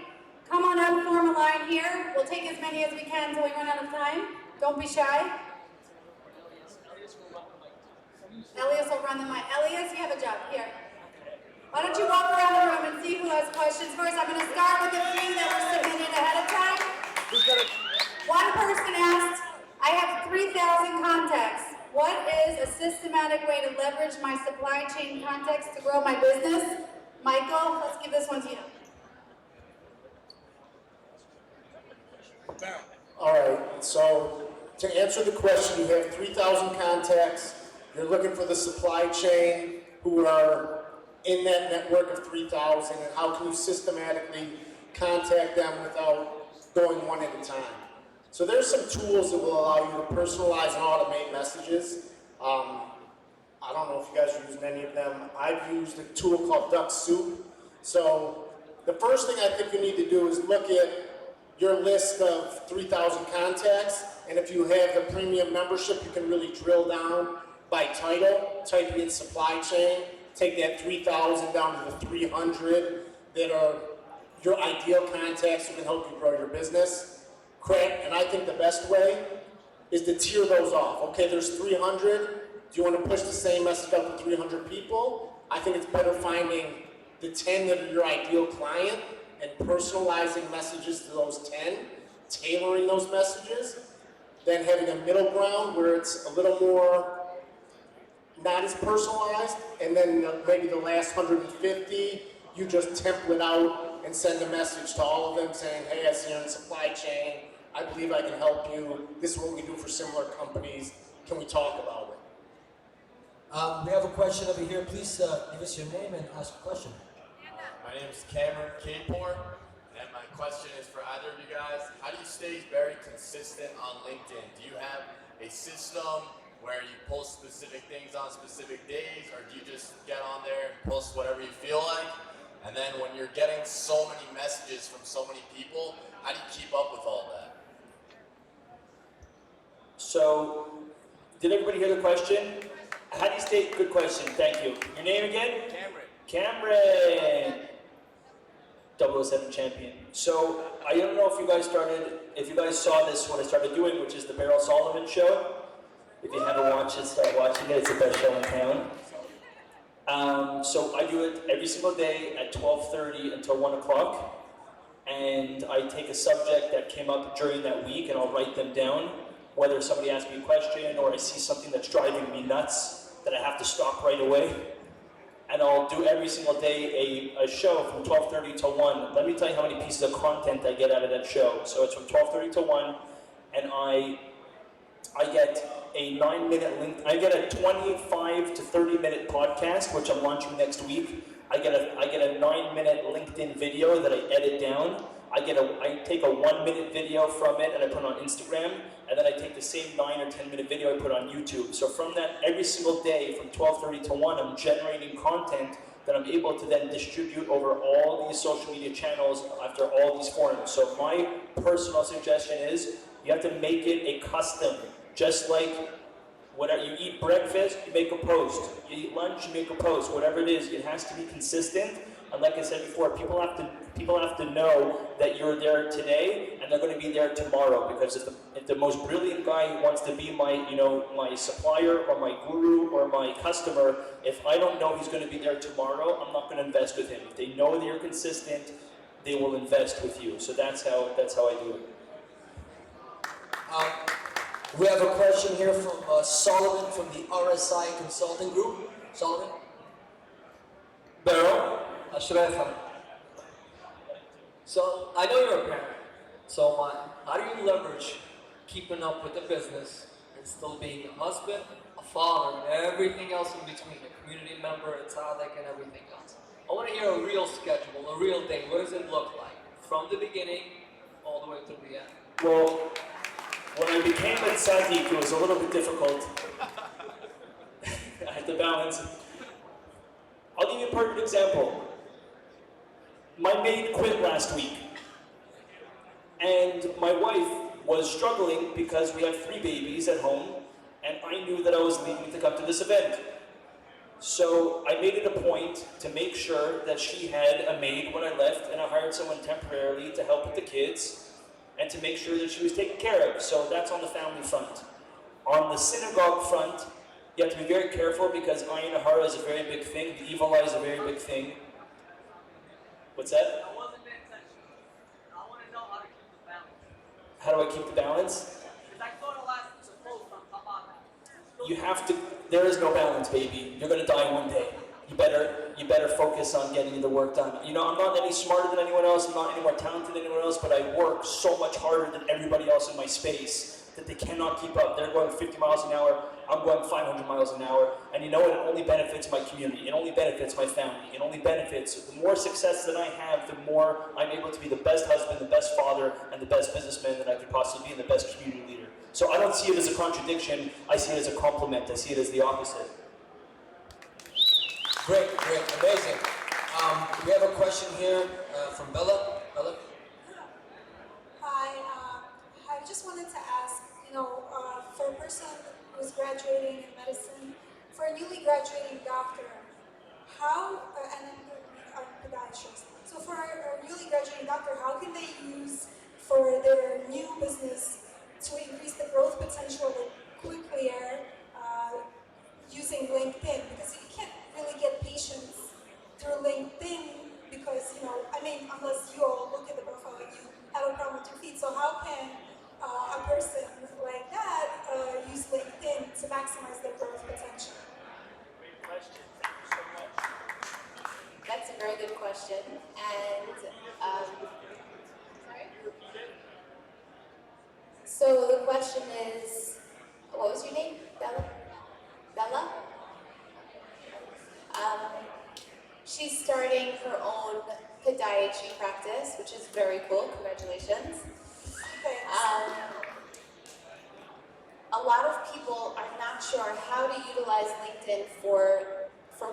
come on up, form a line here. We'll take as many as we can until we run out of time. Don't be shy. Elias will run the mic. Elias, you have a job. Here. Why don't you walk around the room and see who has questions first? I'm going to start with the few that were submitted ahead of time. One person asked, I have 3,000 contacts. What is a systematic way to leverage my supply chain contacts to grow my business? Michael, let's give this one to you. All right, so to answer the question, you have 3,000 contacts. You're looking for the supply chain who are in that network of 3,000, and how can you systematically contact them without going one at a time. So there's some tools that will allow you to personalize and automate messages. I don't know if you guys are using any of them. I've used a tool called Duck Soup. So the first thing I think you need to do is look at your list of 3,000 contacts, and if you have the premium membership, you can really drill down by title, type in supply chain, take that 3,000 down to the 300 that are your ideal contacts who can help you grow your business. And I think the best way is to tier those off. Okay, there's 300. Do you want to push the same message out to 300 people? I think it's better finding the 10 that are your ideal client and personalizing messages to those 10, tailoring those messages, then having a middle ground where it's a little more not as personalized, and then maybe the last 150, you just template out and send a message to all of them saying, hey, I see you're in supply chain, I believe I can help you, this is what we do for similar companies, can we talk about it? We have a question over here. Please give us your name and ask a question. My name is Cameron Capor, and my question is for either of you guys. How do you stay very consistent on LinkedIn? Do you have a system where you post specific things on specific days, or do you just get on there and post whatever you feel like? And then when you're getting so many messages from so many people, how do you keep up with all that? So, did everybody hear the question? How do you stay, good question, thank you. Your name again? Cameron. 007 champion. So, I don't know if you guys saw this when I started doing, which is the Beryl Solomon show. If you haven't watched it, start watching it, it's the best show in town. So I do it every single day at 12:30 until 1 o'clock. And I take a subject that came up during that week and I'll write them down. Whether somebody asks me a question or I see something that's driving me nuts that I have to stop right away. And I'll do every single day a show from 12:30 to 1. Let me tell you how many pieces of content I get out of that show. So it's from 12:30 to 1, and I get a 9-minute link. I get a 25 to 30-minute podcast, which I'm launching next week. I get a 9-minute LinkedIn video that I edit down. I take a 1-minute video from it and I put it on Instagram, and then I take the same 9 or 10-minute video I put on YouTube. So from that, every single day from 12:30 to 1, I'm generating content that I'm able to then distribute over all these social media channels after all these forums. So my personal suggestion is you have to make it a custom. Just like whatever you eat breakfast, you make a post. You eat lunch, you make a post. Whatever it is, it has to be consistent. And like I said before, people have to know that you're there today and they're going to be there tomorrow. Because if the most brilliant guy wants to be my supplier or my guru or my customer, if I don't know he's going to be there tomorrow, I'm not going to invest with him. If they know that you're consistent, they will invest with you. So that's how I do it. We have a question here from Solomon from the RSI Consulting Group. Solomon? Beryl, Ashrefa. So, I know you're a parent. So, how do you leverage keeping up with the business and still being a husband, a father, and everything else in between, a community member, a tzaddik, and everything else? I want to hear a real schedule, a real day. What does it look like? From the beginning all the way to the end. Well, when I became a tzaddik, it was a little bit difficult. I had to balance. I'll give you a perfect example. My maid quit last week. And my wife was struggling because we have 3 babies at home, and I knew that I was leaving to come to this event. So I made it a point to make sure that she had a maid when I left, and I hired someone temporarily to help with the kids, and to make sure that she was taken care of. So that's on the family front. On the synagogue front, you have to be very careful because ayin hara is a very big thing. The evil eye is a very big thing. What's that? I wasn't paying attention. I want to know how to keep the balance. How do I keep the balance? Because I thought a lot was supposed on top of that. You have to, there is no balance, baby. You're gonna die one day. You better focus on getting the work done. You know, I'm not any smarter than anyone else, I'm not any more talented than anyone else, but I work so much harder than everybody else in my space. that they cannot keep up. They're going 50 miles an hour, I'm going 500 miles an hour, and you know what? It only benefits my community, it only benefits my family, it only benefits, the more success that I have, the more I'm able to be the best husband, the best father, and the best businessman that I could possibly be, and the best community leader. So I don't see it as a contradiction, I see it as a compliment, I see it as the opposite. Great, amazing. We have a question here from Bella. Bella? Hi, I just wanted to ask, for a person who's graduating in medicine, for a newly graduating doctor, how, and a podiatrist, so for a newly graduating doctor, how can they use for their new business to increase the growth potential of it quickly using LinkedIn? Because you can't really get patients through LinkedIn because, unless you all look at the profile and you have a problem with your feet. So how can a person like that use LinkedIn to maximize their growth potential? Great question, thank you so much. That's a very good question. And so the question is, what was your name? Bella? Bella? She's starting her own podiatry practice, which is very cool. Congratulations. A lot of people are not sure how to utilize LinkedIn for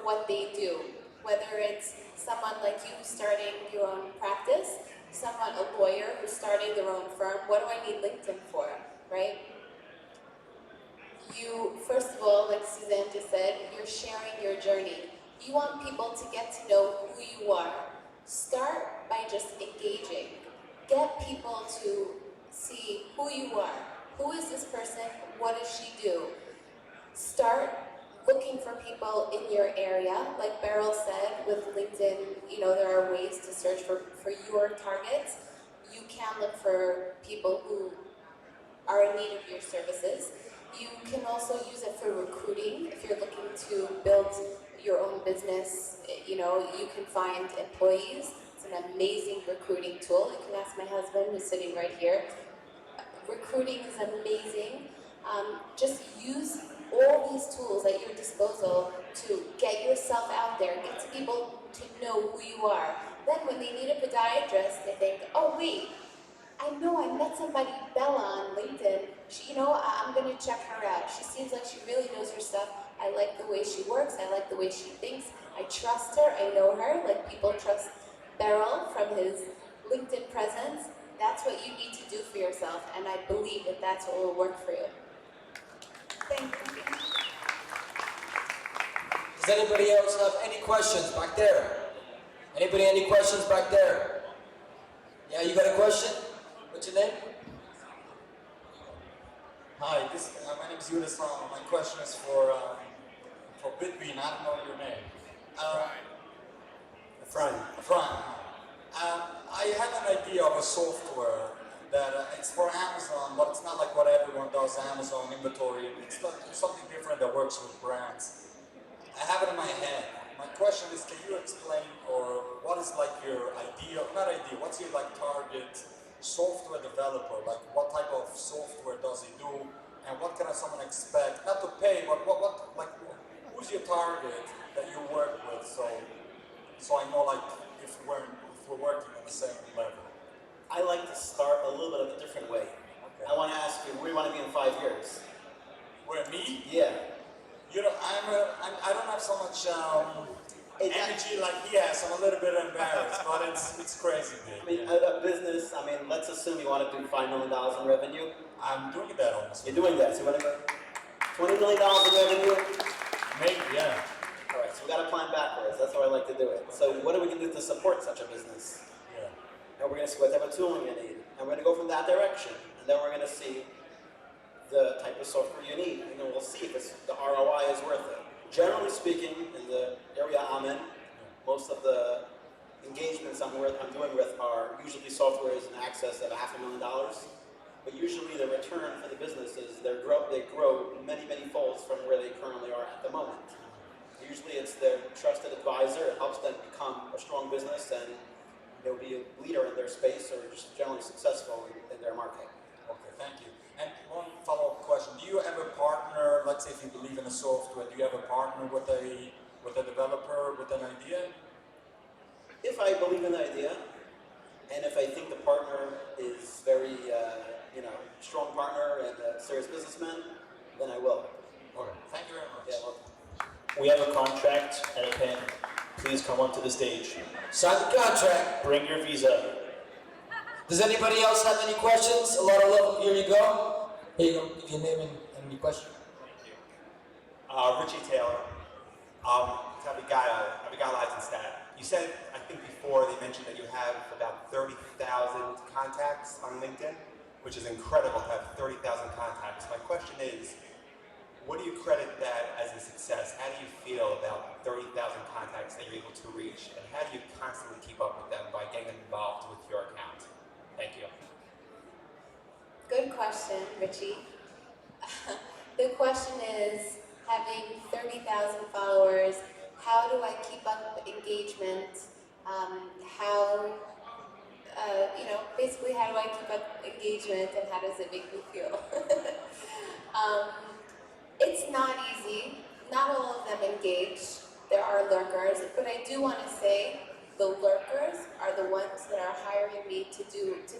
what they do. Whether it's someone like you starting your own practice, someone, a lawyer who's starting their own firm. What do I need LinkedIn for, right? You, first of all, like Suzanne just said, you're sharing your journey. You want people to get to know who you are. Start by just engaging. Get people to see who you are. Who is this person? What does she do? Start looking for people in your area. Like Beryl said, with LinkedIn, there are ways to search for your targets. You can look for people who are in need of your services. You can also use it for recruiting. If you're looking to build your own business, you can find employees. It's an amazing recruiting tool. You can ask my husband, who's sitting right here. Recruiting is amazing. Just use all these tools at your disposal to get yourself out there, get to people to know who you are. Then when they need a podiatrist, they think, oh wait, I know I met somebody, Bella, on LinkedIn. I'm gonna check her out. She seems like she really knows her stuff. I like the way she works, I like the way she thinks. I trust her, I know her, like people trust Beryl from his LinkedIn presence. That's what you need to do for yourself, and I believe that that's what will work for you. Thank you. Does anybody else have any questions back there? Anybody any questions back there? Yeah, you got a question? What's your name? Hi, my name is Yunus. My question is for Bitbean. I don't know your name. Fran. I have an idea of a software that it's for Amazon, but it's not like what everyone does, Amazon inventory. It's something different that works with brands. I have it in my head. My question is, can you explain, or what is like your idea, not idea, what's your like target software developer? Like what type of software does he do, and what can someone expect? Not to pay, but who's your target that you work with? So I know like if we're working on the same level. I like to start a little bit of a different way. Okay. I want to ask you, where do you want to be in 5 years? Where me? Yeah. I don't have so much energy like he has. I'm a little bit embarrassed, but it's crazy big. A business, let's assume you want to do $5 million in revenue. I'm doing that almost. You're doing that, so you want to go $20 million in revenue? Maybe, yeah. All right, so we got to plan backwards. That's how I like to do it. So what are we going to do to support such a business? Yeah. And we're going to see what type of tooling you need. And we're going to go from that direction. And then we're going to see the type of software you need. And then we'll see if the ROI is worth it. Generally speaking, in the area I'm in, most of the engagements I'm doing with are usually software is in excess of $500,000. But usually the return for the businesses, they grow many, many folds from where they currently are at the moment. Usually it's their trusted advisor. It helps them become a strong business and they'll be a leader in their space or just generally successful in their market. Okay, thank you. And one let's say if you believe in a software, do you have a partner with a developer with an idea? If I believe in the idea, and if I think the partner is very, strong partner and a serious businessman, then I will. Okay, thank you very much. Yeah, well, We have a contract and a pen. Please come onto the stage. Sign the contract. Bring your visa. Does anybody else have any questions? A lot of love. Here you go. Here you go. Give your name and any question. Richie Taylor, to Abigail Eisenstadt. You said, I think before, they mentioned that you have about 30,000 contacts on LinkedIn, which is incredible to have 30,000 contacts. My question is, what do you credit that as a success? How do you feel about 30,000 contacts that you're able to reach? And how do you constantly keep up with them by getting them involved with your account? Thank you. Good question, Richie. The question is, having 30,000 followers, how do I keep up engagement? Basically, how do I keep up engagement and how does it make me feel? It's not easy. Not all of them engage. There are lurkers, but I do want to say the lurkers are the ones that are hiring me to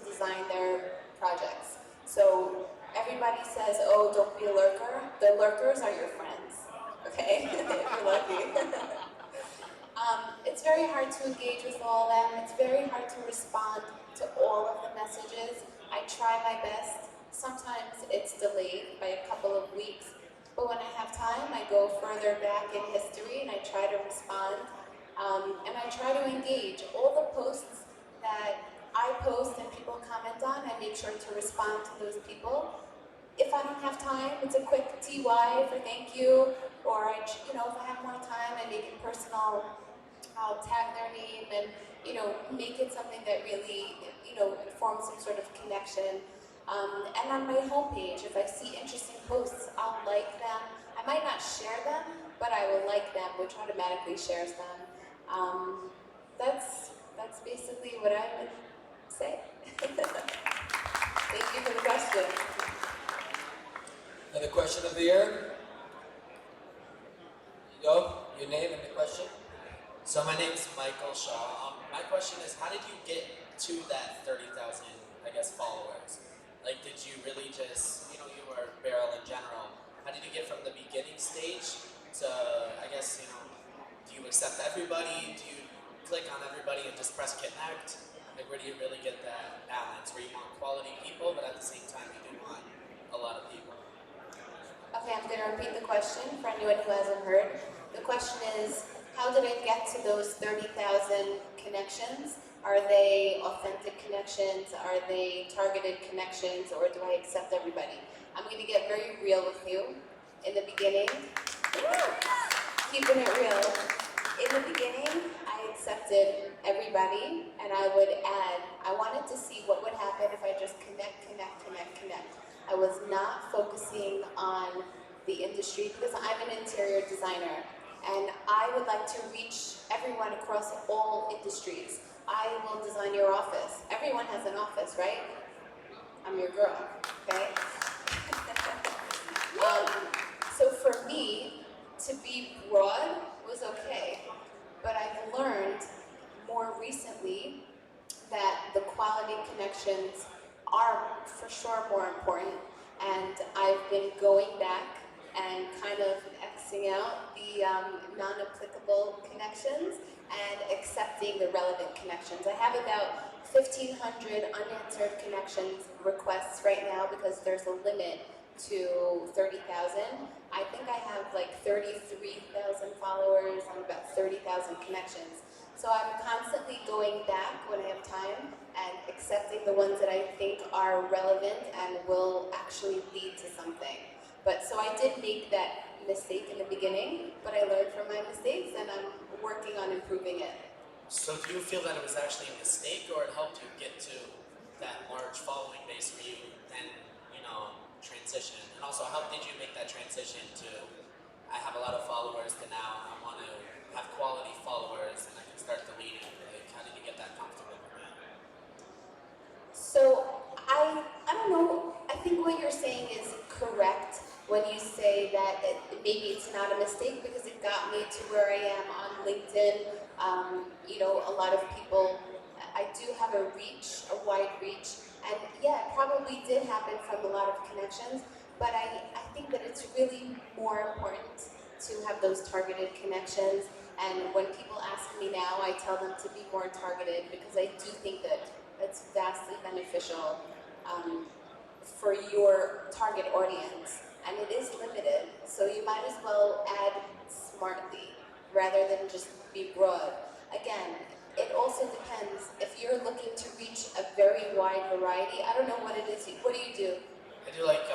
design their projects. So everybody says, oh, don't be a lurker. The lurkers are your friends, okay? If you're lucky. It's very hard to engage with all of them. It's very hard to respond to all of the messages. I try my best. Sometimes it's delayed by a couple of weeks, but when I have time, I go further back in history and I try to respond. And I try to engage. All the posts that I post and people comment on, I make sure to respond to those people. If I don't have time, it's a quick TY for thank you, or if I have more time, I make it personal. I'll tag their name and make it something that really forms some sort of connection. And on my homepage, if I see interesting posts, I'll like them. I might not share them, but I will like them, which automatically shares them. That's basically what I would say. Thank you for the question. Another question of the year? You go. Your name and the question. So my name is Michael Shaw. My question is, how did you get to that 30,000, followers? Like, did you really just, you were Beryl in general. How did you get from the beginning stage to, do you accept everybody? Do you click on everybody and just press connect? Like, where do you really get that balance? Where you want quality people, but at the same time, you do want a lot of people? Okay, I'm going to repeat the question for anyone who hasn't heard. The question is, how did I get to those 30,000 connections? Are they authentic connections? Are they targeted connections? Or do I accept everybody? I'm going to get very real with you. In the beginning, keeping it real. In the beginning, I accepted everybody, and I would add, I wanted to see what would happen if I just connect. I was not focusing on the industry because I'm an interior designer, and I would like to reach everyone across all industries. I will design your office. Everyone has an office, right? I'm your girl, okay? So for me, to be broad was okay, but I've learned more recently that the quality connections are for sure more important, and I've been going back and kind of Xing out the non-applicable connections and accepting the relevant connections. I have about 1,500 unanswered connections requests right now because there's a limit to 30,000. I think I have like 33,000 followers and about 30,000 connections. So I'm constantly going back when I have time and accepting the ones that I think are relevant and will actually lead to something. But so I did make that mistake in the beginning, but I learned from my mistakes and I'm working on improving it. So do you feel that it was actually a mistake, or it helped you get to that large following base for you then, transition? And also, how did you make that transition to, I have a lot of followers, to now I want to have quality followers and I can start deleting? Like, how did you get that comfortable with that? So I don't know, I think what you're saying is correct. when you say that maybe it's not a mistake because it got me to where I am on LinkedIn. You know, a lot of people, I do have a wide reach, and yeah, it probably did happen from a lot of connections, but I think that it's really more important to have those targeted connections. And when people ask me now, I tell them to be more targeted because I do think that it's vastly beneficial for your target audience. And it is limited, so you might as well add smartly rather than just be broad. Again, it also depends. If you're looking to reach a very wide variety, I don't know what it is. What do you do? I do like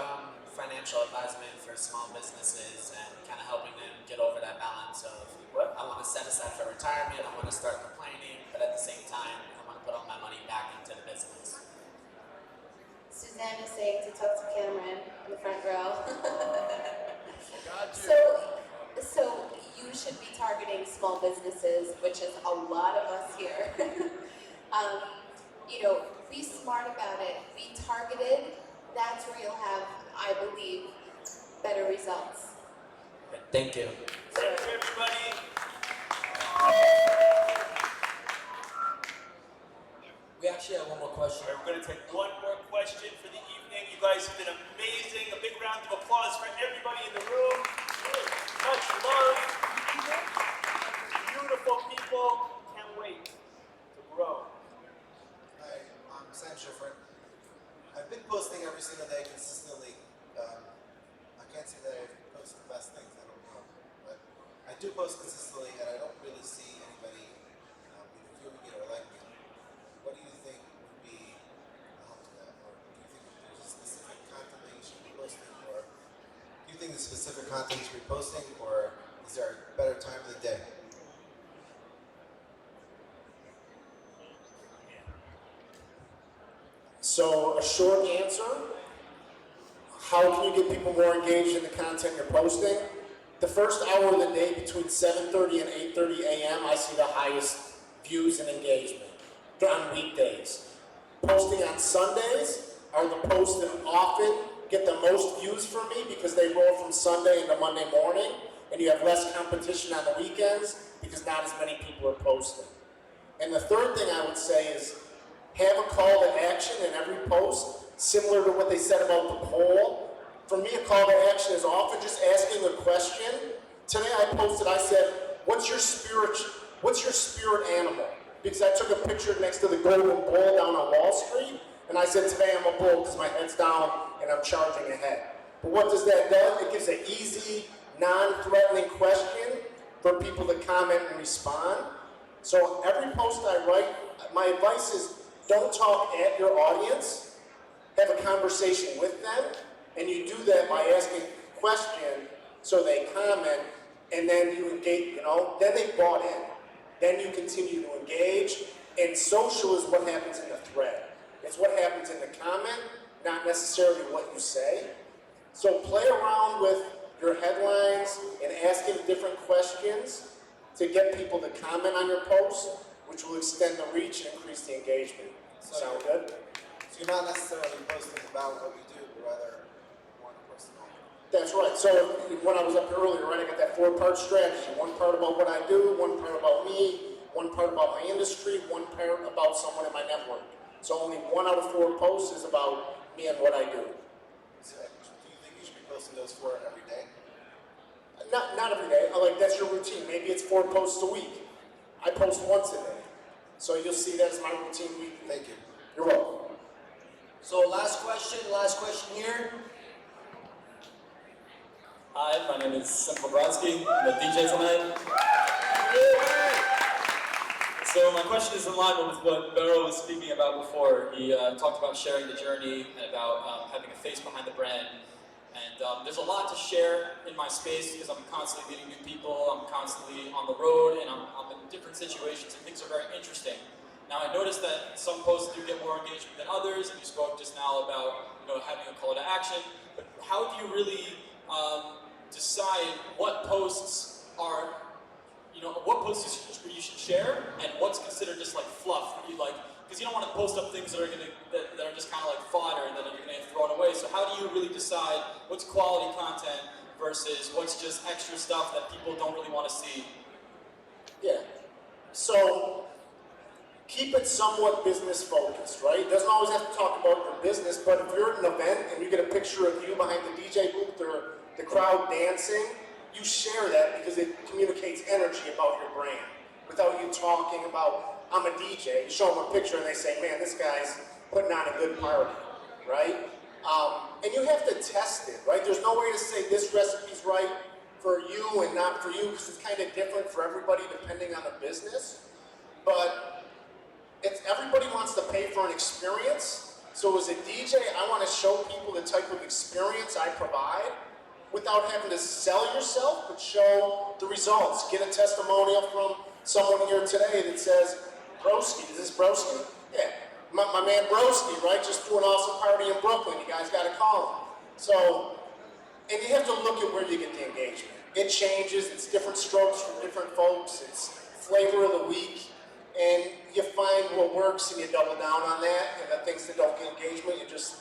financial advisement for small businesses and kind of helping them get over that balance of I want to set aside for retirement, I want to start planning, but at the same time, I want to put all my money back into the business. Suzanne is saying to talk to Cameron in the front row. So you should be targeting small businesses, which is a lot of us here. You know, be smart about it, be targeted. That's where you'll have, I believe, better results. Thank you. Thanks, everybody. We actually have one more question. All right, we're going to take one more question for the evening. You guys have been amazing. A big round of applause for everybody in the room. Much love. Beautiful people. Can't wait to grow. Hi, I'm Sam Schifrin. I've been posting every single day consistently. I can't say that I post the best things, I don't know. But I do post consistently and I don't really see anybody either viewing it or liking it. What do you think would be a help to that? Or do you think there's a specific content that you should be posting? Or do you think the specific content you should be posting? Or is there a better time of the day? So a short answer, how can you get people more engaged in the content you're posting? The first hour of the day between 7:30 and 8:30 a.m. I see the highest views and engagement on weekdays. Posting on Sundays are the posts that often get the most views for me because they roll from Sunday into Monday morning, and you have less competition on the weekends because not as many people are posting. And the third thing I would say is have a call to action in every post, similar to what they said about the poll. For me, a call to action is often just asking a question. Today I posted, I said, what's your spirit animal? Because I took a picture next to the golden bull down on Wall Street, and I said, today I'm a bull because my head's down and I'm charging ahead. But what does that do? It gives an easy, non-threatening question for people to comment and respond. So every post I write, my advice is don't talk at your audience, have a conversation with them, and you do that by asking a question so they comment, and then you engage, then they bought in. Then you continue to engage, and social is what happens in the thread. It's what happens in the comment, not necessarily what you say. So play around with your headlines and asking different questions to get people to comment on your post, which will extend the reach and increase the engagement. Sound good? So you're not necessarily posting about what you do, but rather more personal. That's right. So when I was up here earlier, right, I got that 4-part strategy. One part about what I do, one part about me, one part about my industry, one part about someone in my network. So only 1 out of 4 posts is about me and what I do. So, do you think you should be posting those 4 every day? Not every day. That's your routine. Maybe it's 4 posts a week. I post once a day. So you'll see that as my routine week. Thank you. You're welcome. So last question here. Hi, my name is Simple Brodsky. I'm a DJ tonight. So my question is in line with what Beryl was speaking about before. He talked about sharing the journey and about having a face behind the brand. And there's a lot to share in my space because I'm constantly meeting new people, I'm constantly on the road, and I'm in different situations, and things are very interesting. Now I noticed that some posts do get more engagement than others, and you spoke just now about having a call to action, but how do you really decide what posts are, what posts you should share, and what's considered just like fluff? Because you don't want to post up things that are just kind of like fodder that you're going to get thrown away. way. So how do you really decide what's quality content versus what's just extra stuff that people don't really want to see? Yeah. So keep it somewhat business focused, right? It doesn't always have to talk about your business, but if you're at an event and you get a picture of you behind the DJ booth or the crowd dancing, you share that because it communicates energy about your brand. Without you talking about, I'm a DJ, you show them a picture and they say, man, this guy's putting on a good party, right? And you have to test it, right? There's no way to say this recipe's right for you and not for you because it's kind of different for everybody depending on the business. But everybody wants to pay for an experience. So as a DJ, I want to show people the type of experience I provide without having to sell yourself, but show the results. Get a testimonial from someone here today that says, Broski, is this Broski? Yeah, my man Broski, right? Just threw an awesome party in Brooklyn. You guys got to call him. So, and you have to look at where you get the engagement. It changes, it's different strokes for different folks, it's flavor of the week, and you find what works and you double down on that, and the things that don't get engagement, you just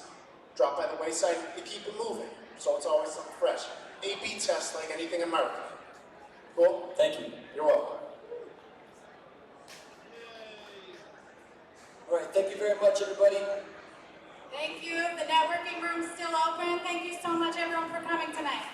drop by the wayside, you keep it moving. So it's always something fresh. A/B test like anything in marketing. Cool? Thank you. You're welcome. All right, thank you very much, everybody. Thank you. The networking room's still open. Thank you so much, everyone, for coming tonight.